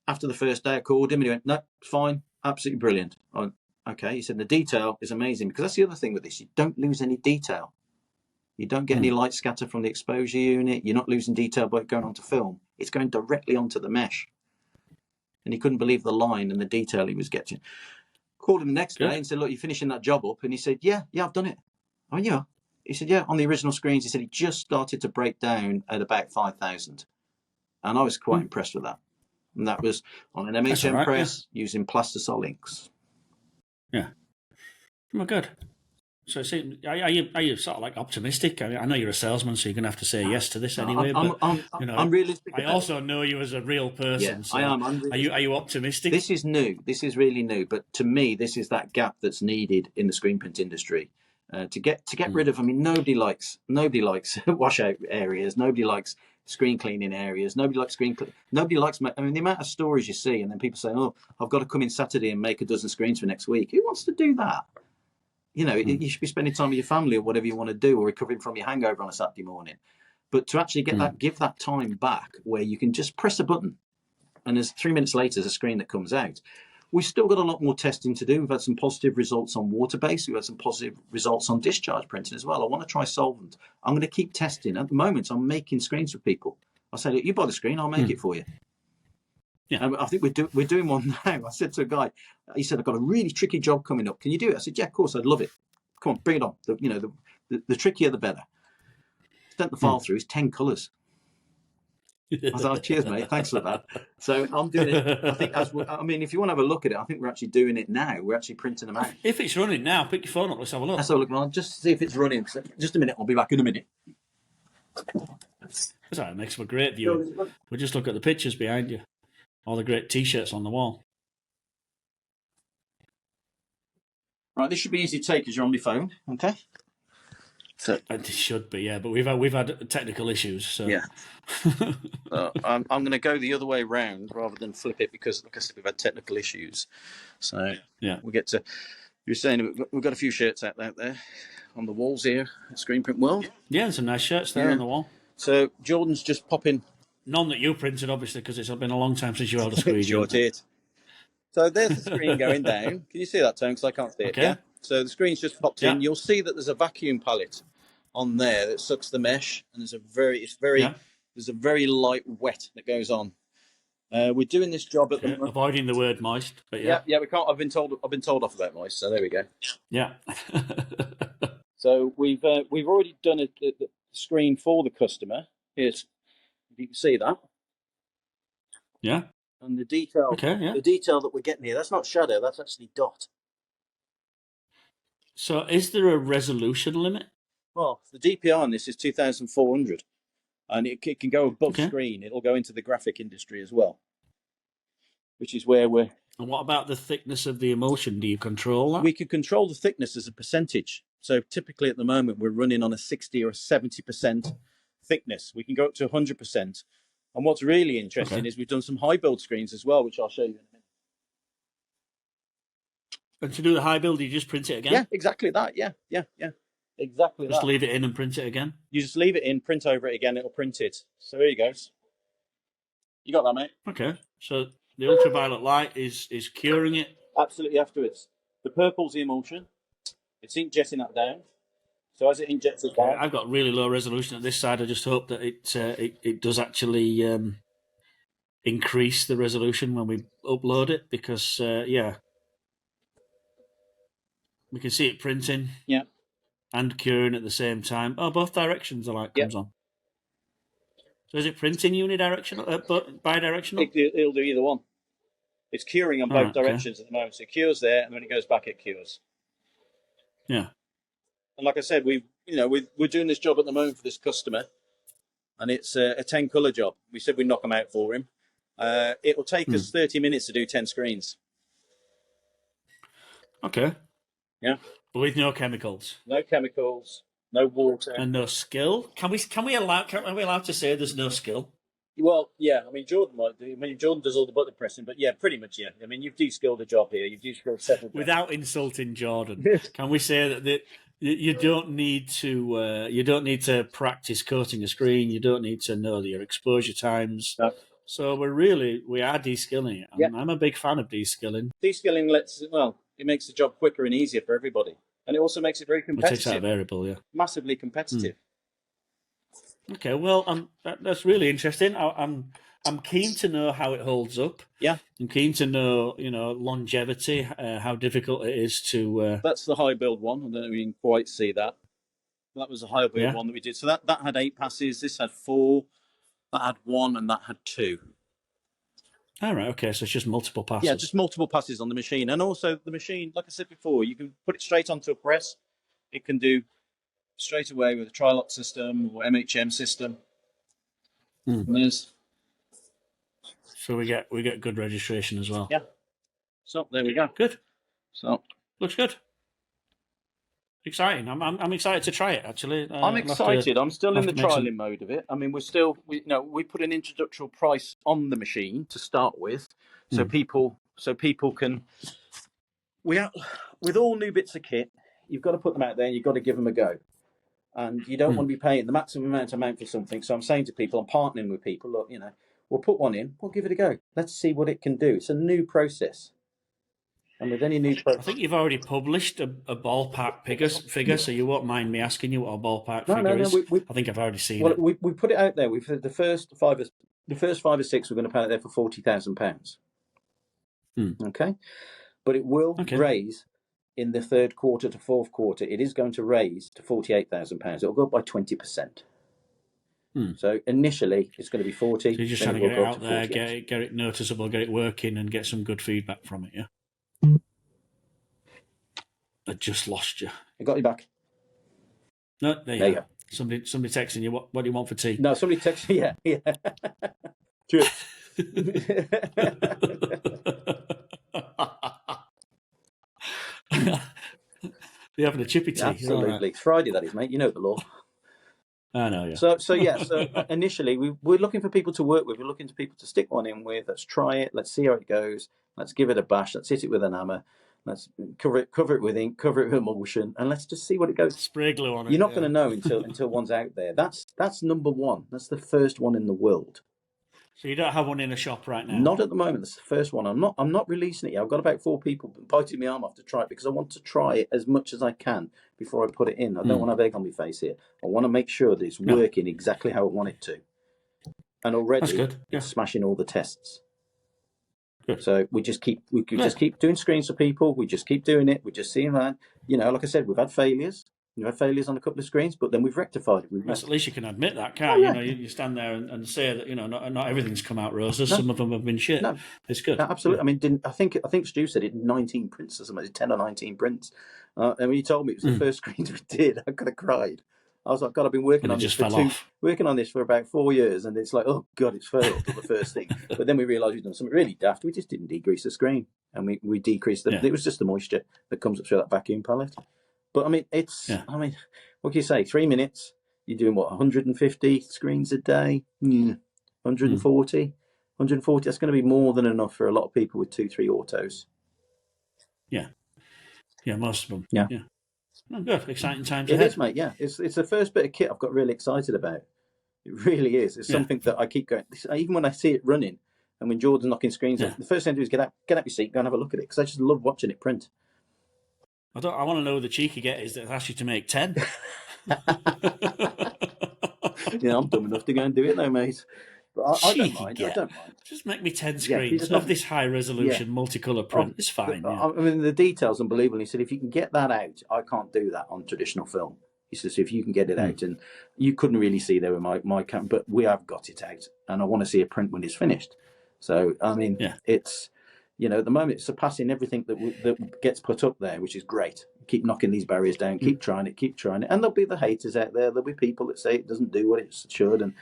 After the first day, I called him and he went, "No, it's fine, absolutely brilliant." I went, okay. He said, "The detail is amazing," because that's the other thing with this. You don't lose any detail. You don't get any light scatter from the exposure unit. You're not losing detail by going onto film. It's going directly onto the mesh. And he couldn't believe the line and the detail he was getting. Called him the next day and said, "Look, you're finishing that job up?" And he said, yeah, I've done it. I went, "Yeah." He said, "Yeah, on the original screens." He said he just started to break down at about 5,000. And I was quite impressed with that. And that was on an MHM press using plastisol inks. Yeah. Oh my God. So, are you sort of like optimistic? I know you're a salesman, so you're going to have to say yes to this anyway. I'm realistic. I also know you as a real person. Yeah, so I am. Are you optimistic? This is new. This is really new. But to me, this is that gap that's needed in the screen print industry to get rid of. I mean, nobody likes washout areas. Nobody likes screen cleaning areas. Nobody likes Nobody likes. I mean, the amount of stories you see, and then people say, "Oh, I've got to come in Saturday and make a dozen screens for next week." Who wants to do that? You should be spending time with your family or whatever you want to do, or recovering from your hangover on a Saturday morning. But to actually give that time back where you can just press a button and there's 3 minutes later, there's a screen that comes out. We've still got a lot more testing to do. We've had some positive results on water-based. We've had some positive results on discharge printing as well. I want to try solvent. I'm going to keep testing. At the moment, I'm making screens for people. I say, "Look, you buy the screen, I'll make it for you." Yeah, and I think we're doing one now. I said to a guy, he said, "I've got a really tricky job coming up. Can you do it?" I said, "Yeah, of course, I'd love it. Come on, bring it on. The trickier, the better." Sent the file through. It's 10 colours. I was like, "Cheers, mate. Thanks for that." So I'm doing it. I think if you want to have a look at it, I think we're actually doing it now. We're actually printing them out. If it's running now, pick your phone up. Let's have a look. Let's have a look. I'll just see if it's running. Just a minute. I'll be back in a minute. Sorry, it makes for a great view. We'll just look at the pictures behind you. All the great T-shirts on the wall. Right, this should be easy to take as you're on my phone. Okay. So It should be, yeah, but we've had technical issues, so yeah. I'm going to go the other way round rather than flip it because, like I said, we've had technical issues. So yeah. we'll get to. You're saying we've got a few shirts out there on the walls here at Screenprint World. Yeah, there's some nice shirts there on the wall. So Jordan's just popping. None that you printed, obviously, because it's been a long time since you held a screen. Sure did. So there's the screen going down. Can you see that, Tone? Because I can't see it. Okay. Yeah. So the screen's just popped in. You'll see that there's a vacuum pallet on there that sucks the mesh, and there's a very light wet that goes on. We're doing this job at the moment. Avoiding the word moist, but yeah, we can't. I've been told off about moist. So there we go. Yeah. So we've already done the screen for the customer. Here's, if you can see that. Yeah. And the detail, the detail that we're getting here, that's not shadow, that's actually dot. So is there a resolution limit? Well, the DPI on this is 2,400, and it can go above screen. It'll go into the graphic industry as well, which is where we're... And what about the thickness of the emulsion? Do you control that? We can control the thickness as a percentage. So typically at the moment, we're running on a 60 or 70% thickness. We can go up to 100%. And what's really interesting is we've done some high build screens as well, which I'll show you in a minute. And to do the high build, you just print it again? Yeah, exactly that. Yeah. Exactly just leave it in and print it again? You just leave it in, print over it again, it'll print it. So here you go. You got that, mate? Okay. So the ultraviolet light is curing it? Absolutely afterwards. The purple's the emulsion. It's inkjetting that down. So as it injects it down... I've got really low resolution at this side. I just hope that it does actually increase the resolution when we upload it because, we can see it printing and curing at the same time. Oh, both directions the light comes on. So is it printing unidirectional, bidirectional? It'll do either one. It's curing on both directions at the moment. So it cures there, and when it goes back, it cures. Yeah. And like I said, we're doing this job at the moment for this customer, and it's a 10 colour job. We said we'd knock them out for him. It will take us 30 minutes to do 10 screens. Okay. Yeah. But with no chemicals. No chemicals, no water, and no skill. Are we allowed to say there's no skill? Well, yeah. I mean, Jordan might do. I mean, Jordan does all the button pressing, but yeah, pretty much, yeah. I mean, you've de-skilled a job here. You've de-skilled several. Without insulting Jordan, can we say that you don't need to practice coating a screen? You don't need to know your exposure times. No. So we are de-skilling it. I'm a big fan of de-skilling. De-skilling it makes the job quicker and easier for everybody, and it also makes it very competitive. It takes that variable, yeah. Massively competitive. Okay, well, that's really interesting. I'm keen to know how it holds up. Yeah, I'm keen to know, longevity, how difficult it is to. That's the high build one. I don't know if you can quite see that. That was the high build one that we did. So that had 8 passes. This had 4. That had 1, and that had 2. All right. Okay. So it's just multiple passes. Yeah, just multiple passes on the machine, and also the machine, like I said before, you can put it straight onto a press. It can do straight away with a Trilock system or MHM system. So we get good registration as well. Yeah. So there we go. Good. So looks good. Exciting. I'm excited to try it. Actually, I'm excited. I'm still in the trialing mode of it. I mean, we put an introductory price on the machine to start with, so people can. With all new bits of kit, you've got to put them out there and you've got to give them a go. And you don't want to be paying the maximum amount for something. So I'm saying to people, I'm partnering with people, look, we'll put one in, we'll give it a go. Let's see what it can do. It's a new process. And with any new process... I think you've already published a ballpark figure, so you won't mind me asking you what a ballpark figure is. I think I've already seen it. We put it out there. We've had the first 5 or 6 we're going to pay out there for £40,000. Okay? But it will raise in the 3rd quarter to 4th quarter. It is going to raise to £48,000. It'll go up by 20%. So initially, it's going to be 40. So you're just trying to get it out there, get it noticeable, get it working, and get some good feedback from it, yeah? I just lost you. I got you back. No, there you go. Somebody texting you. What do you want for tea? No, somebody texting. Yeah. True. You're having a chippy tea. Absolutely. It's Friday, that is, mate. You know the law. I know, yeah. So initially we're looking for people to work with. We're looking for people to stick one in with. Let's try it. Let's see how it goes. Let's give it a bash. Let's hit it with an hammer. Let's cover it with ink, cover it with emulsion, and let's just see what it goes. Spray glue on it. You're not going to know until one's out there. That's number one. That's the first one in the world. So you don't have one in a shop right now? Not at the moment. That's the first one. I'm not releasing it yet. I've got about 4 people biting my arm off to try it because I want to try it as much as I can before I put it in. I don't want to have egg on my face here. I want to make sure that it's working exactly how I want it to. And already it's smashing all the tests. Good. So we just keep doing screens for people. We just keep doing it. We just seeing that. Like I said, we've had failures. We've had failures on a couple of screens, but then we've rectified it. At least you can admit that, can't you? You stand there and say that not everything's come out roses. No. Some of them have been shit. No. It's good. No, absolutely. Yeah. I think Stu said it 19 prints or something. 10 or 19 prints. And when he told me it was the first screens we did, I could have cried. I was like, God, I've been working on this for about 4 years, and it's like, oh God, it's failed the first thing. But then we realised we'd done something really daft. We just didn't degrease the screen, and we decreased the. Yeah. It was just the moisture that comes up through that vacuum palette. But I mean, what can you say? 3 minutes, you're doing what, 150 screens a day? 140? 140, that's going to be more than enough for a lot of people with 2-3 autos. Yeah. Yeah, most of them. Yeah. Oh, good. Exciting times ahead. It is, mate, yeah. It's the first bit of kit I've got really excited about. It really is. It's something that I keep going, even when I see it running, and when Jordan's knocking screens off, the first thing I do is get out your seat, go and have a look at it, because I just love watching it print. I want to know the cheek you get is that it asks you to make 10. I'm dumb enough to go and do it though, mate. But I don't mind. I don't mind. Just make me 10 screens of this high resolution multicolour print. It's fine. I mean, the detail's unbelievable. He said, if you can get that out, I can't do that on traditional film. He says, if you can get it out, and you couldn't really see there with my camera, but we have got it out, and I want to see a print when it's finished. So, I mean, it's, at the moment, it's surpassing everything that gets put up there, which is great. Keep knocking these barriers down, keep trying it. And there'll be the haters out there. There'll be people that say it doesn't do what it should. And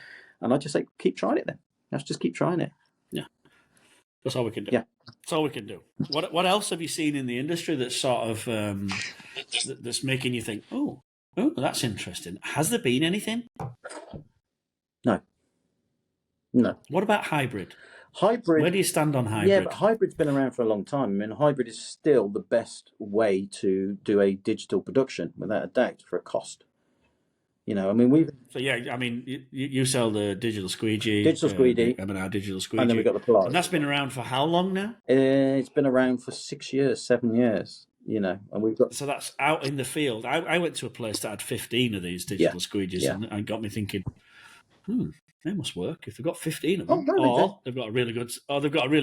I just say, keep trying it then. Let's just keep trying it. Yeah. That's all we can do. Yeah. That's all we can do. What else have you seen in the industry that's sort of, that's making you think, oh, that's interesting. Has there been anything? No. What about hybrid? Hybrid. Where do you stand on hybrid? Yeah, but hybrid's been around for a long time. I mean, hybrid is still the best way to do a digital production, without a doubt, for a cost. You sell the digital squeegee. Digital squeegee. Our digital squeegee. And then we got the Polaris. And that's been around for how long now? It's been around for 6 years, 7 years. And we've got. So that's out in the field. I went to a place that had 15 of these digital squeegees, and got me thinking, they must work if they've got 15 of them. They've got a really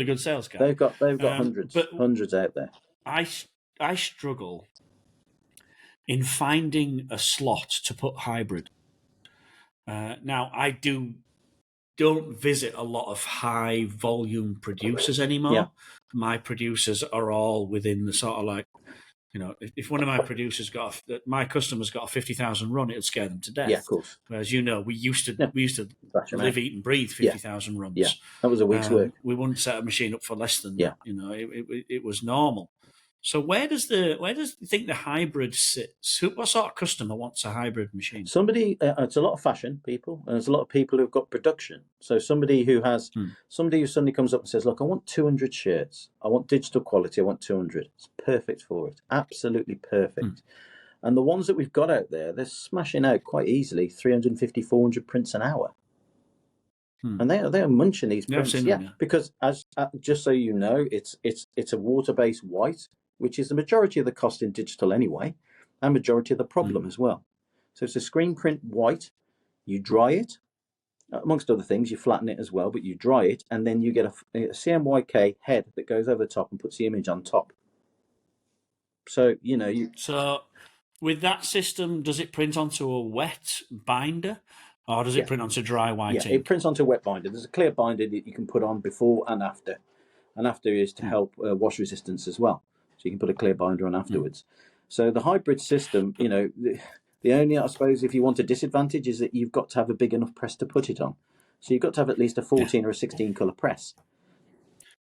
good sales guy. They've got hundreds out there. I struggle in finding a slot to put hybrid. Now I don't visit a lot of high volume producers anymore. Yeah. My producers are all within the sort of like, if one of my producers my customers got a 50,000 run, it'll scare them to death. Yeah, of course. Whereas we used to live, eat, and breathe 50,000 runs. Yeah, that was a week's work. We wouldn't set a machine up for less than that. It was normal. So where does you think the hybrid sits? What sort of customer wants a hybrid machine? Somebody, it's a lot of fashion people, and there's a lot of people who've got production. So somebody who suddenly comes up and says, "Look, I want 200 shirts. I want digital quality. I want 200." It's perfect for it. Absolutely perfect. And the ones that we've got out there, they're smashing out quite easily 350, 400 prints an hour. And they are munching these prints. Because just so you know, it's a water-based white, which is the majority of the cost in digital anyway, and majority of the problem as well. So it's a screen print white. You dry it, amongst other things, you flatten it as well, but you dry it, and then you get a CMYK head that goes over the top and puts the image on top. So, So with that system, does it print onto a wet binder, or does it print onto dry white ink? It prints onto a wet binder. There's a clear binder that you can put on before and after. And after is to help wash resistance as well. So you can put a clear binder on afterwards. So the hybrid system, the only, I suppose, if you want a disadvantage is that you've got to have a big enough press to put it on. So you've got to have at least a 14 or a 16 colour press.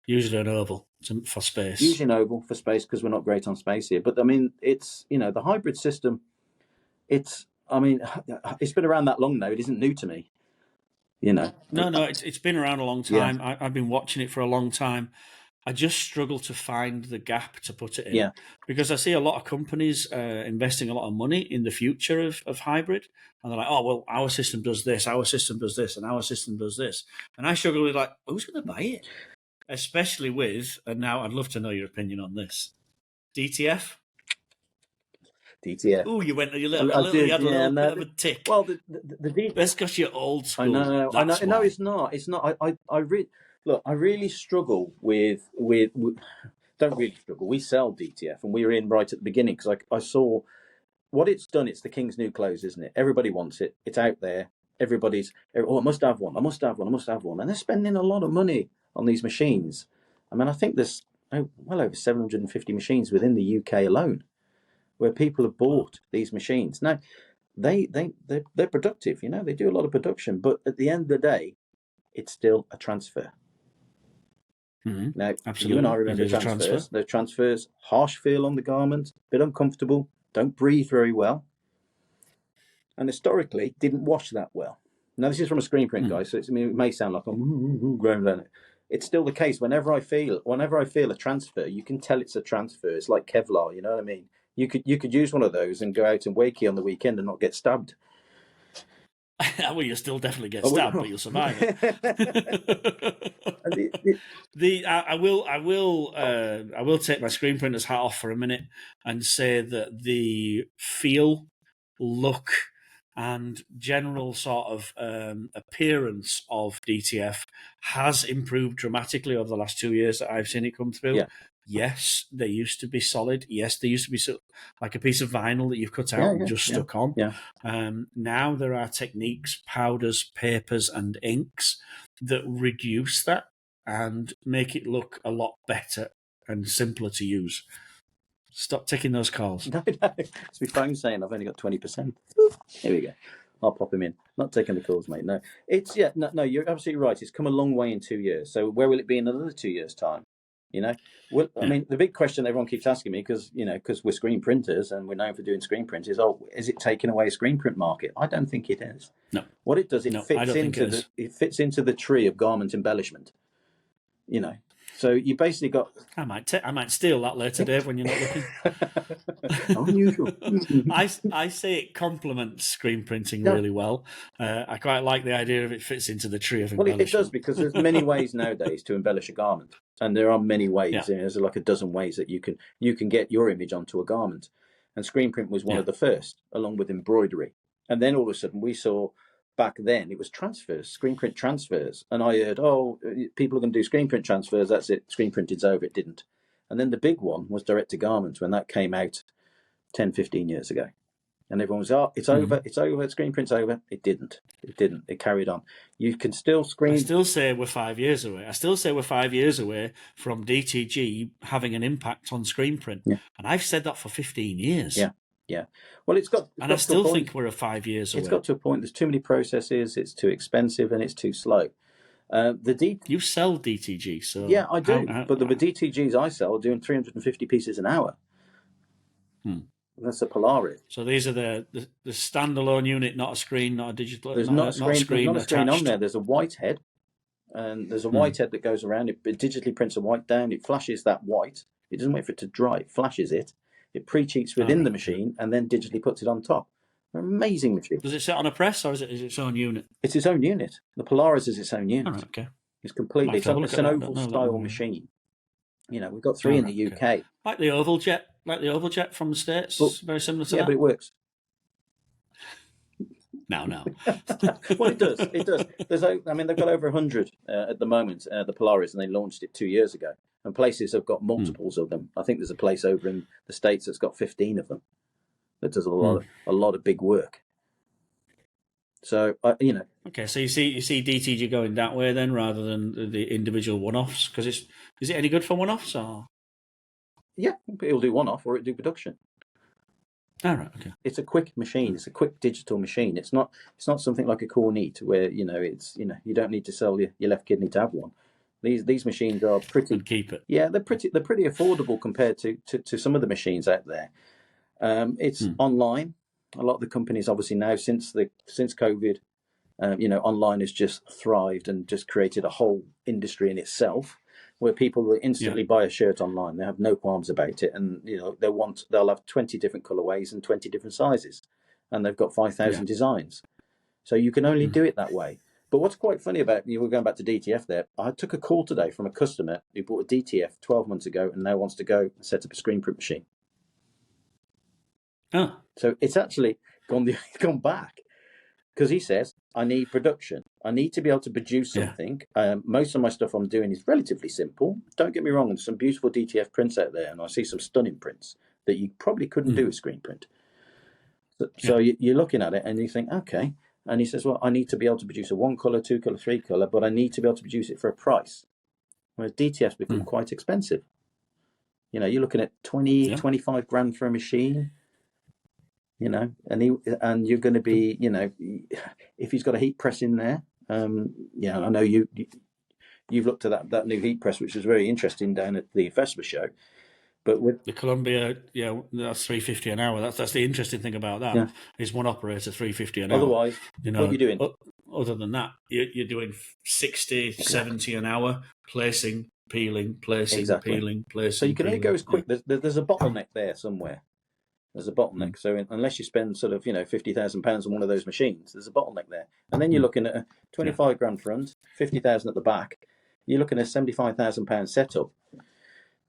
Usually an oval for space. Usually an oval for space because we're not great on space here. But I mean, it's, you know, the hybrid system. It's been around that long now. It isn't new to me. You know. No, it's been around a long time. Yeah. I've been watching it for a long time. I just struggle to find the gap to put it in, because I see a lot of companies investing a lot of money in the future of hybrid, and they're like, oh, well, our system does this, our system does this, and our system does this. And I struggle with, like, who's going to buy it? Especially with, and now I'd love to know your opinion on this, DTF. DTF. Oh, you went you had a little bit of a tick. Well, the that's because you're old school. I know. No, it's not. It's not. I really struggle with. Don't really struggle. We sell DTF, and we were in right at the beginning because I saw what it's done. It's the king's new clothes, isn't it? Everybody wants it. It's out there. Everybody's, oh, I must have one. I must have one. I must have one. And they're spending a lot of money on these machines. I mean, I think there's well over 750 machines within the UK alone, where people have bought these machines. Now, they're productive, you know, they do a lot of production, but at the end of the day, it's still a transfer. Mm-hmm. Now, absolutely. You and I remember transfers. Those transfers, harsh feel on the garment, a bit uncomfortable, don't breathe very well, and historically didn't wash that well. Now, this is from a Screenprint guy, so it may sound like I'm going down it. It's still the case. Whenever I feel a transfer, you can tell it's a transfer. It's like Kevlar, you know what I mean? You could use one of those and go out and wakey on the weekend and not get stabbed. Well, you'll still definitely get stabbed, but you'll survive it. I will take my screen printer's hat off for a minute and say that the feel, look, and general sort of appearance of DTF has improved dramatically over the last 2 years that I've seen it come through. Yeah. Yes, they used to be solid. Yes, they used to be like a piece of vinyl that you've cut out and just stuck on. Yeah. Now there are techniques, powders, papers, and inks that reduce that and make it look a lot better and simpler to use. Stop taking those calls. No. It's my phone saying I've only got 20%. Here we go. I'll pop him in. Not taking the calls, mate. No, it's no. You're absolutely right. It's come a long way in 2 years. So where will it be in another 2 years' time? You know, well, I mean, the big question everyone keeps asking me, because we're screen printers and we're known for doing screen prints, is, is it taking away a screen print market? I don't think it is. No. What it does, it fits into the tree of garment embellishment. You know, so you basically got. I might steal that later, Dave, when you're not looking. Unusual. I say it complements screen printing really well. I quite like the idea of it fits into the tree of embellishment. Well, it does, because there's many ways nowadays to embellish a garment, and there are many ways. Yeah. There's like a dozen ways that you can get your image onto a garment, and screen print was one of the first, along with embroidery. And then all of a sudden we saw. Back then, it was transfers, screen print transfers. And I heard, people are going to do screen print transfers. That's it. Screen printed's over. It didn't. And then the big one was direct to garment when that came out 10, 15 years ago. And everyone was, it's over. It's over. Screen print's over. It didn't. It carried on. You can still screen. I still say we're 5 years away. I still say we're 5 years away from DTG having an impact on screen print. Yeah. And I've said that for 15 years. Yeah. Yeah, well, it's got. And I still think we're 5 years away. It's got to a point. There's too many processes. It's too expensive and it's too slow. You sell DTG, so yeah, I do. But the DTGs I sell are doing 350 pieces an hour. That's a Polaris. So these are the standalone unit, not a screen, not a digital. There's not a screen on there. There's a white head, and there's a white head that goes around. It digitally prints a white down. It flashes that white. It doesn't wait for it to dry. It flashes it. It pre-cheats within the machine and then digitally puts it on top. Amazing machine. Does it sit on a press, or is it its own unit? It's its own unit. The Polaris is its own unit. All right, okay. It's completely. It's an oval style machine. You know, we've got 3 in the UK. Okay. Like the oval jet from the States. Very similar to that. Yeah, but it works. No. Well, it does. It does. They've got over 100 at the moment, the Polaris, and they launched it 2 years ago. And places have got multiples of them. I think there's a place over in the States that's got 15 of them. That does a lot of big work. So Okay, so you see DTG going that way then, rather than the individual one-offs, because is it any good for one-offs or? Yeah, it'll do one-off or it'll do production. All right, okay. It's a quick machine. It's a quick digital machine. It's not something like a Cornette where you don't need to sell your left kidney to have one. These machines are pretty. And keep it. Yeah, they're pretty affordable compared to some of the machines out there. It's online. A lot of the companies, obviously now since COVID, online has just thrived and just created a whole industry in itself, where people will instantly buy a shirt online. They have no qualms about it, and they'll have 20 different colorways and 20 different sizes, and they've got 5,000 designs. So you can only do it that way. But what's quite funny about, we're going back to DTF there, I took a call today from a customer who bought a DTF 12 months ago and now wants to go and set up a screen print machine. Oh. So it's actually gone back, because he says, I need production. I need to be able to produce something. Most of my stuff I'm doing is relatively simple. Don't get me wrong, there's some beautiful DTF prints out there, and I see some stunning prints that you probably couldn't do with screen print. So you're looking at it and you think, okay. And he says, well, I need to be able to produce a 1 color, 2 color, 3 color, but I need to be able to produce it for a price. Whereas DTF's become quite expensive. You're looking at 20, 25 grand for a machine. And you're going to be, if he's got a heat press in there, I know you've looked at that new heat press, which was very interesting down at the festival show. But with the Columbia, that's $350 an hour. That's the interesting thing about that. Is one operator $350 an hour. Otherwise, what are you doing? Other than that, you're doing 60, 70 an hour, placing, peeling, placing, peeling, placing. So you can only go as quick. There's a bottleneck there somewhere. There's a bottleneck. So unless you spend sort of £50,000 on one of those machines, there's a bottleneck there. And then you're looking at a 25 grand front, 50,000 at the back. You're looking at a £75,000 setup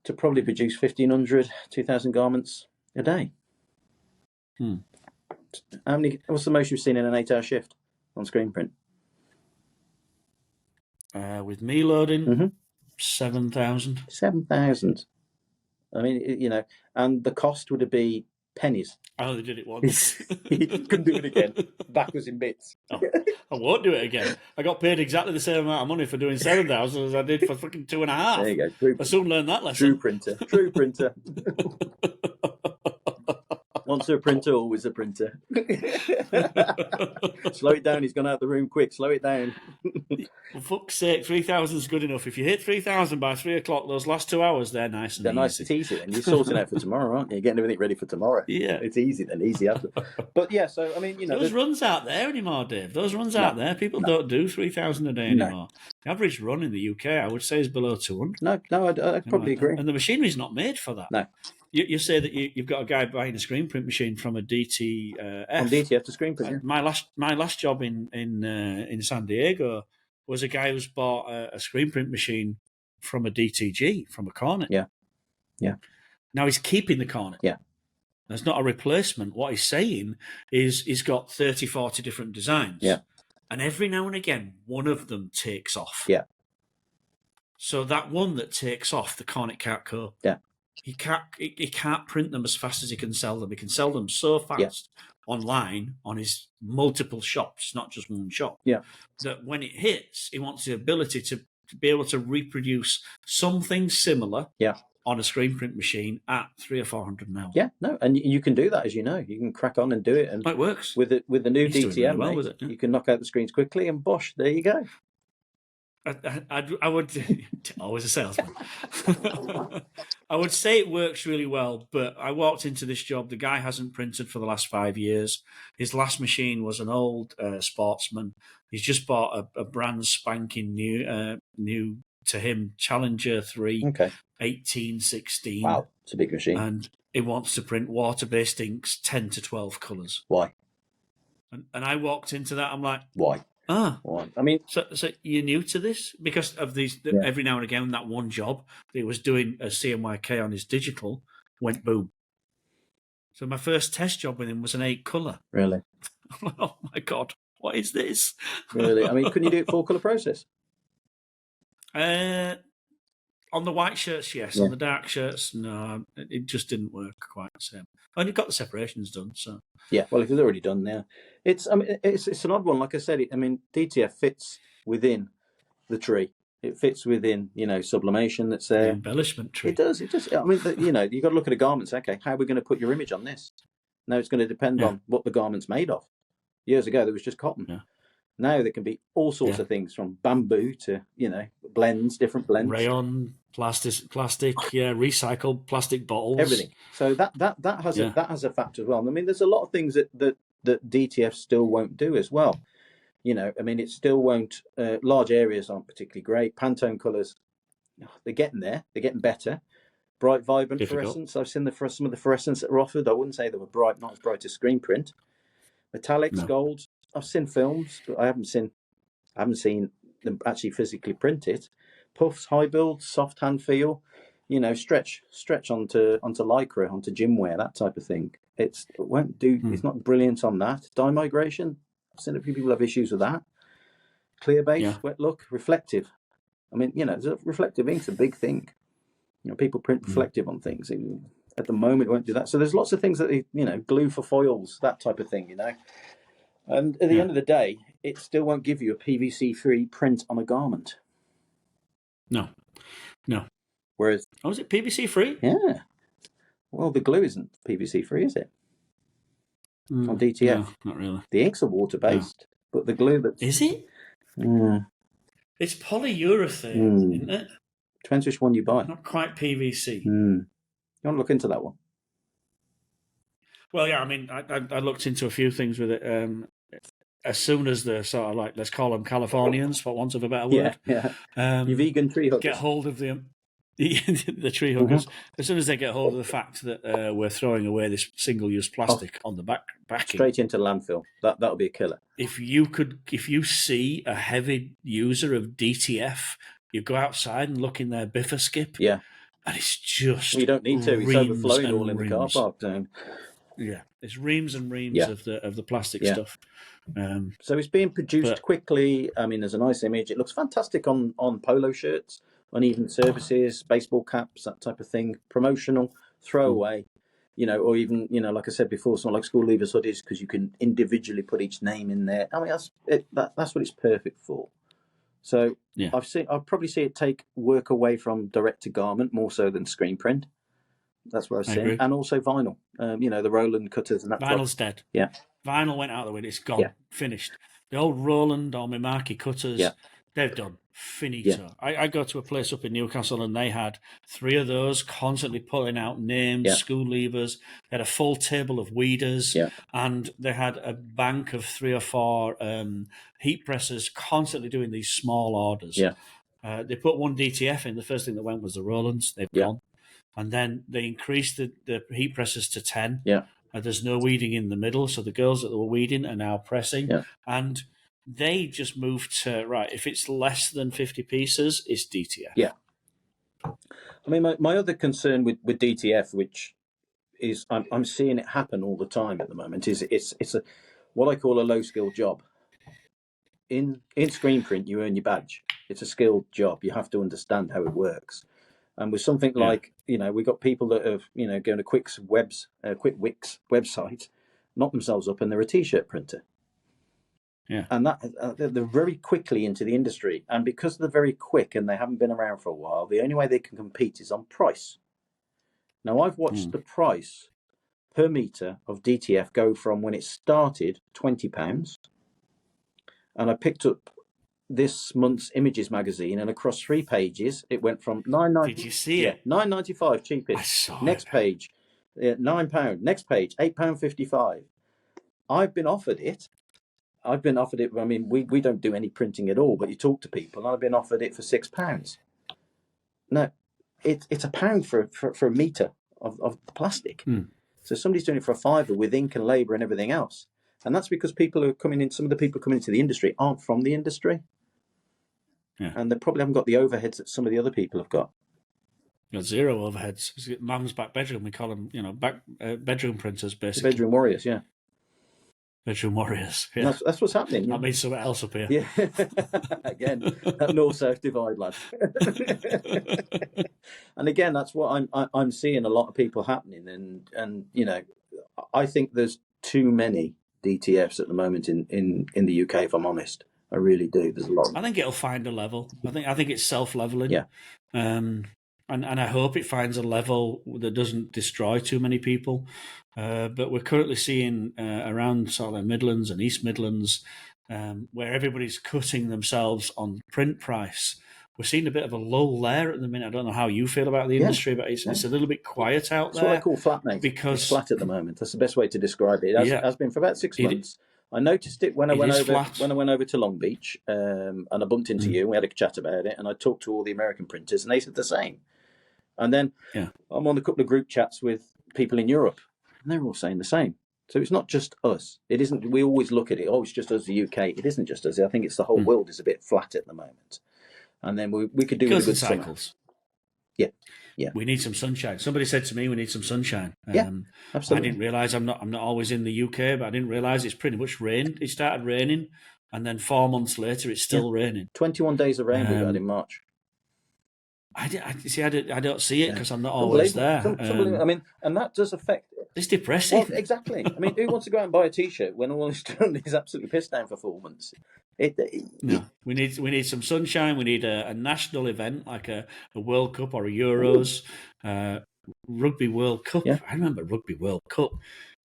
to probably produce 1,500, 2,000 garments a day. What's the most you've seen in an 8-hour shift on screen print? With me loading, 7,000. 7,000. I mean, and the cost would be pennies. I only did it once. You couldn't do it again. Back was in bits. I won't do it again. I got paid exactly the same amount of money for doing 7,000 as I did for fucking 2.5. There you go. I soon learned that lesson. True printer. Once a printer, always a printer. Slow it down. He's gone out the room quick. Slow it down. For fuck's sake, 3,000 is good enough. If you hit 3,000 by 3 o'clock, those last 2 hours, they're nice and easy. Nice and easy. And you're sorting out for tomorrow, aren't you? You're getting everything ready for tomorrow. Yeah. It's easy then. Easy after. But yeah, so, I mean, those runs out there anymore, Dave. Those runs out there. People don't do 3,000 a day anymore. The average run in the UK, I would say, is below 200. No, I'd probably agree. And the machinery's not made for that. No. You say that you've got a guy buying a screen print machine from a DTF. From DTF to screen print. Yeah. My last job in San Diego was a guy who's bought a screen print machine from a DTG, from a Cornet. Yeah. Now he's keeping the Cornet. Yeah. There's not a replacement. What he's saying is he's got 30, 40 different designs. Yeah. And every now and again, one of them takes off. Yeah. So that one that takes off, the Cornet can't cope. Yeah. He can't print them as fast as he can sell them. He can sell them so fast online on his multiple shops, not just one shop. Yeah. That when it hits, he wants the ability to be able to reproduce something similar on a screen print machine at 300 or 400 an hour. Yeah, no, and you can do that, as you know. You can crack on and do it. And it works. With the new He's DTM, really well with it, you can knock out the screens quickly and bosh, there you go. I would always a salesman. I would say it works really well, but I walked into this job. The guy hasn't printed for the last 5 years. His last machine was an old Sportsman. He's just bought a brand spanking new to him Challenger 3, 1816. Wow, it's a big machine. And he wants to print water-based inks, 10 to 12 colours. Why? And I walked into that. I'm like, why? Why? I mean, so you're new to this because of these. Every now and again, that one job that he was doing a CMYK on his digital went boom. So my first test job with him was an 8 colour. Really? Oh my God, what is this? Really? I mean, couldn't you do it 4 colour process? On the white shirts, yes. On the dark shirts, no. It just didn't work quite the same. And you got the separations done, so yeah. Well, if it's already done now, it's an odd one. Like I said, DTF fits within the tree. It fits within sublimation that's there. The embellishment tree. It does. I mean, you got to look at the garments. Okay, how are we going to put your image on this? Now it's going to depend on what the garment's made of. Years ago, there was just cotton. Now there can be all sorts of things, from bamboo to, blends, different blends. Rayon, plastic, recycled plastic bottles. Everything. So that has a factor as well. I mean, there's a lot of things that DTF still won't do as well. It still won't. Large areas aren't particularly great. Pantone colours, they're getting there. They're getting better. Bright, vibrant fluorescence. I've seen some of the fluorescents that are offered. I wouldn't say they were bright, not as bright as Screenprint. Metallics, golds. I've seen films, but I haven't seen them actually physically printed. Puffs, high build, soft hand feel. Stretch onto lycra, onto gym wear, that type of thing. It won't do. It's not brilliant on that. Dye migration. I've seen a few people have issues with that. Clear base, wet look, reflective. I mean, reflective ink's a big thing. People print reflective on things. At the moment, it won't do that. So there's lots of things that glue for foils, that type of thing. And at the end of the day, it still won't give you a PVC-free print on a garment. No. Whereas, is it PVC-free? Yeah. Well, the glue isn't PVC-free, is it? On DTF, no, not really. The inks are water-based, but the glue is it? It's polyurethane, isn't it? Depends which one you buy. Not quite PVC. You want to look into that one? Well, yeah. I mean, I looked into a few things with it. As soon as the sort of let's call them Californians, for want of a better word, your vegan tree huggers, get hold of the tree huggers. As soon as they get hold of the fact that we're throwing away this single-use plastic on the backing, straight into landfill, that'll be a killer. If you see a heavy user of DTF, you go outside and look in their biffa skip, and it's just you don't need to. It's overflowing all in the car park zone. Yeah, it's reams and reams of the plastic stuff. So it's being produced quickly. I mean, there's a nice image. It looks fantastic on polo shirts, uneven surfaces, baseball caps, that type of thing. Promotional, throwaway, or even, like I said before, it's not like school leavers hoodies, because you can individually put each name in there. I mean, that's what it's perfect for. So I'll probably see it take work away from direct to garment more so than screen print. That's what I've seen. And also vinyl, the Roland cutters and that. Vinyl's dead. Yeah. Vinyl went out of the way. It's gone. Finished. The old Roland or Mimaki cutters, they've done. Finito. I go to a place up in Newcastle and they had 3 of those constantly pulling out names, school leavers. They had a full table of weeders and they had a bank of 3 or 4 heat presses constantly doing these small orders. They put one DTF in. The first thing that went was the Rolands. They've gone. And then they increased the heat presses to 10. There's no weeding in the middle, so the girls that were weeding are now pressing. And they just moved to, if it's less than 50 pieces, it's DTF. I mean, my other concern with DTF, which is I'm seeing it happen all the time at the moment, is it's what I call a low-skill job. In screen print, you earn your badge. It's a skilled job. You have to understand how it works. And with something like, we've got people that have, going to Quick Wix website, knock themselves up, and they're a T-shirt printer. And that they're very quickly into the industry. And because they're very quick and they haven't been around for a while, the only way they can compete is on price. Now, I've watched the price per metre of DTF go from when it started, £20, and I picked up this month's Images magazine, and across 3 pages, it went from £9.90. Did you see it? £9.95 cheapest. I saw Next it. page, £9. Next page, £8.55. I've been offered it. I mean, we don't do any printing at all, but you talk to people, and I've been offered it for £6. No, it's £1 for a metre of plastic. So somebody's doing it for £5 with ink and labour and everything else. And that's because people are coming in, some of the people coming into the industry aren't from the industry. And they probably haven't got the overheads that some of the other people have got. Got 0 overheads. Mum's back bedroom, we call them, bedroom printers, basically. The bedroom warriors, Bedroom warriors. That's what's happening. That means something else up here. Again, that north-south divide, lad. And again, that's what I'm seeing a lot of people happening. And I think there's too many DTFs at the moment in the UK, if I'm honest. I really do. There's a lot. I think it'll find a level. I think it's self-leveling. And I hope it finds a level that doesn't destroy too many people. But we're currently seeing around sort of the Midlands and East Midlands, where everybody's cutting themselves on print price. We're seeing a bit of a lull there at the minute. I don't know how you feel about the industry, but it's a little bit quiet out there. That's what I call flat, mate. Because it's flat at the moment. That's the best way to describe it. It has been for about 6 months. I noticed it when I went over to Long Beach, and I bumped into you, and we had a chat about it, and I talked to all the American printers, and they said the same. And then I'm on a couple of group chats with people in Europe, and they're all saying the same. So it's not just us. It isn't. We always look at it. Oh, it's just us, the UK. It isn't just us. I think it's the whole world is a bit flat at the moment. And then we could do with a good cycles. Summer. Yeah. We need some sunshine. Somebody said to me, "We need some sunshine." Absolutely. I didn't realise I'm not always in the UK, but I didn't realise it's pretty much rained. It started raining, and then 4 months later, it's still raining. 21 days of rain we've had in March. I don't see it because I'm not always there. I mean, and that does affect. It's depressing. Well, exactly. I mean, who wants to go out and buy a T-shirt when all it's done is absolutely pissed down for 4 months? No, we need some sunshine. We need a national event like a World Cup or a Euros, Rugby World Cup. Yeah. I remember Rugby World Cup.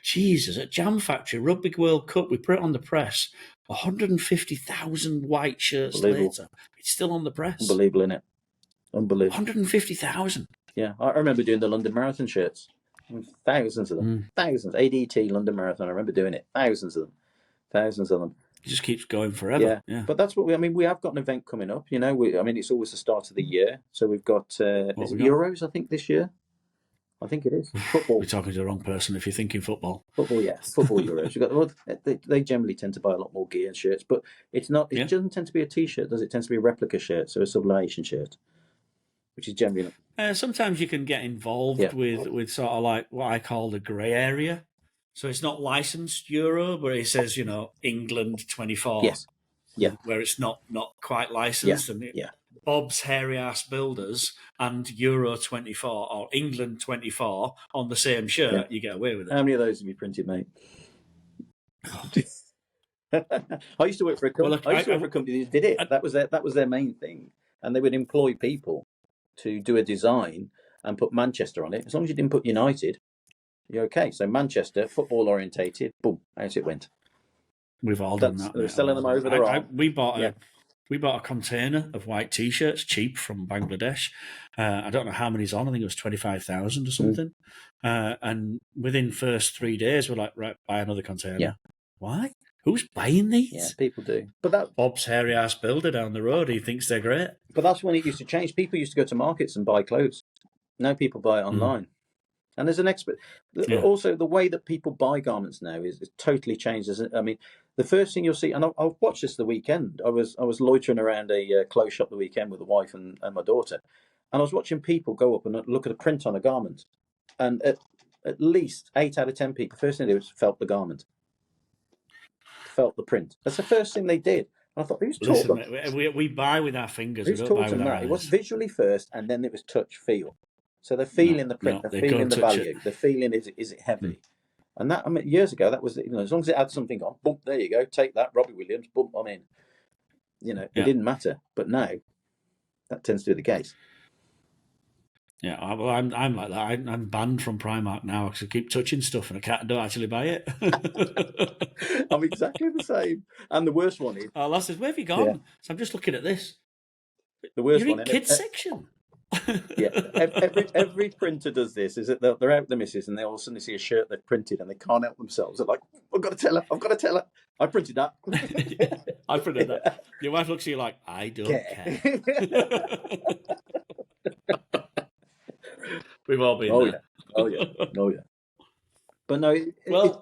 Jesus, at Jam Factory, Rugby World Cup, we put it on the press. 150,000 white shirts later, it's still on the press. Unbelievable, isn't it? Unbelievable. 150,000. Yeah, I remember doing the London Marathon shirts. Thousands of them. Thousands. ADT London Marathon. I remember doing it. Thousands of them. It just keeps going forever. Yeah. But that's what we have got an event coming up. You know, it's always the start of the year. So we've got Euros, I think, this year. I think it is. Football. We're talking to the wrong person if you're thinking football. Football, yeah. Football Euros. They generally tend to buy a lot more gear and shirts, but it's not. It doesn't tend to be a T-shirt, does it? It tends to be a replica shirt, so a sublimation shirt, which is generally. Sometimes you can get involved with sort of like what I call the grey area. So it's not licensed Euro, but it says, England 24. Yes. Yeah. Where it's not quite licensed. Bob's Hairy Ass Builders and Euro 24 or England 24 on the same shirt, you get away with it. How many of those have you printed, mate? I used to work for a company. For a company that did it. That was their main thing, and they would employ people to do a design and put Manchester on it. As long as you didn't put United, you're okay. So Manchester, football orientated, boom, out it went. We've all done that. They're selling them over the arm. We bought a container of white T-shirts cheap from Bangladesh. I don't know how many's on. I think it was 25,000 or something. And within first 3 days, we're like, right, buy another container. Yeah. Why? Who's buying these? Yeah, people do. But Bob's Hairy Ass Builder down the road, he thinks they're great. But that's when it used to change. People used to go to markets and buy clothes. Now people buy it online. And there's an expert. Also, the way that people buy garments now is totally changed. I mean, the first thing you'll see, and I've watched this the weekend. I was loitering around a clothes shop the weekend with the wife and my daughter, and I was watching people go up and look at a print on a garment, and at least 8 out of 10 people, the first thing they did was felt the garment, felt the print. That's the first thing they did. And I thought, who's taught them? We buy with our fingers. Who's taught them that? It was visually first, and then it was touch, feel. So they're feeling the print, they're feeling the value, they're feeling is it heavy, and that years ago that was as long as it had something on, boom, there you go, take that, Robbie Williams, boom, I'm in. It didn't matter, but now that tends to be the case. Yeah, well, I'm like that. I'm banned from Primark now because I keep touching stuff and I don't actually buy it. I'm exactly the same. And the worst one is, our lass says, "Where have you gone?" Yeah. So I'm just looking at this. The worst You're one, in kids section. Yeah, every printer does this. Is that they're out with the missus and they all of a sudden see a shirt they've printed and they can't help themselves. They're like, I've got to tell her. I printed that. I printed that. Your wife looks at you like, I don't care. We've all been there. Oh yeah. But no.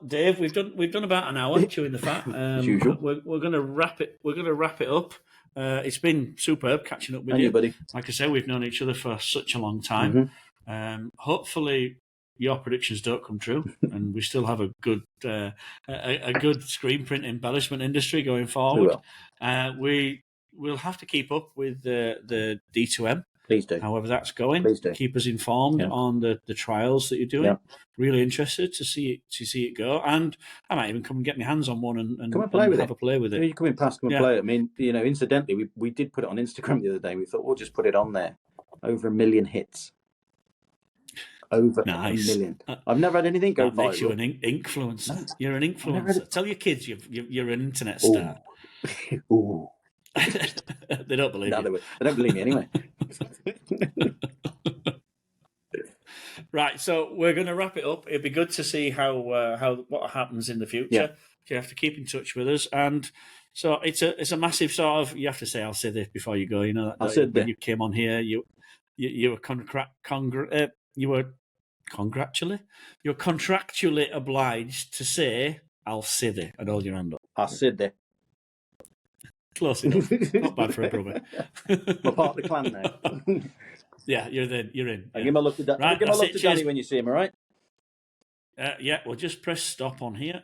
Dave, we've done about an hour chewing the fat. As usual. We're going to wrap it. We're going to wrap it up. It's been superb catching up with you, buddy. Like I said, we've known each other for such a long time. Hopefully, your predictions don't come true, and we still have a good screen print embellishment industry going forward. We'll have to keep up with the D2M. Please do. However that's going. Please do. Keep us informed on the trials that you're doing. Yeah. Really interested to see it go. And I might even come and get my hands on one and come and play with have a play with it. You come in past, come and play it. I mean, incidentally, we did put it on Instagram the other day. We thought we'll just put it on there. Over 1 million hits. Over 1 million. I've never had anything go viral. Makes you an influencer. No. You're an influencer. Tell your kids you're an internet star. Ooh. They don't believe No, you. they don't believe me anyway. Right, so we're going to wrap it up. It'd be good to see how what happens in the future. Yeah. You have to keep in touch with us, and so it's a massive sort of. You have to say "I'll say this" before you go. You know that I'll say when you came on here, you were contractually obliged to say "I'll say this" and hold your hand up. I'll sit there. Close enough. Not bad for a brother. I'm a part of the clan now. Yeah, you're in. I'll Yeah. give my love to, Right, give my that's love it. to Cheers. Danny when you see him, all right? Yeah, we'll just press stop on here.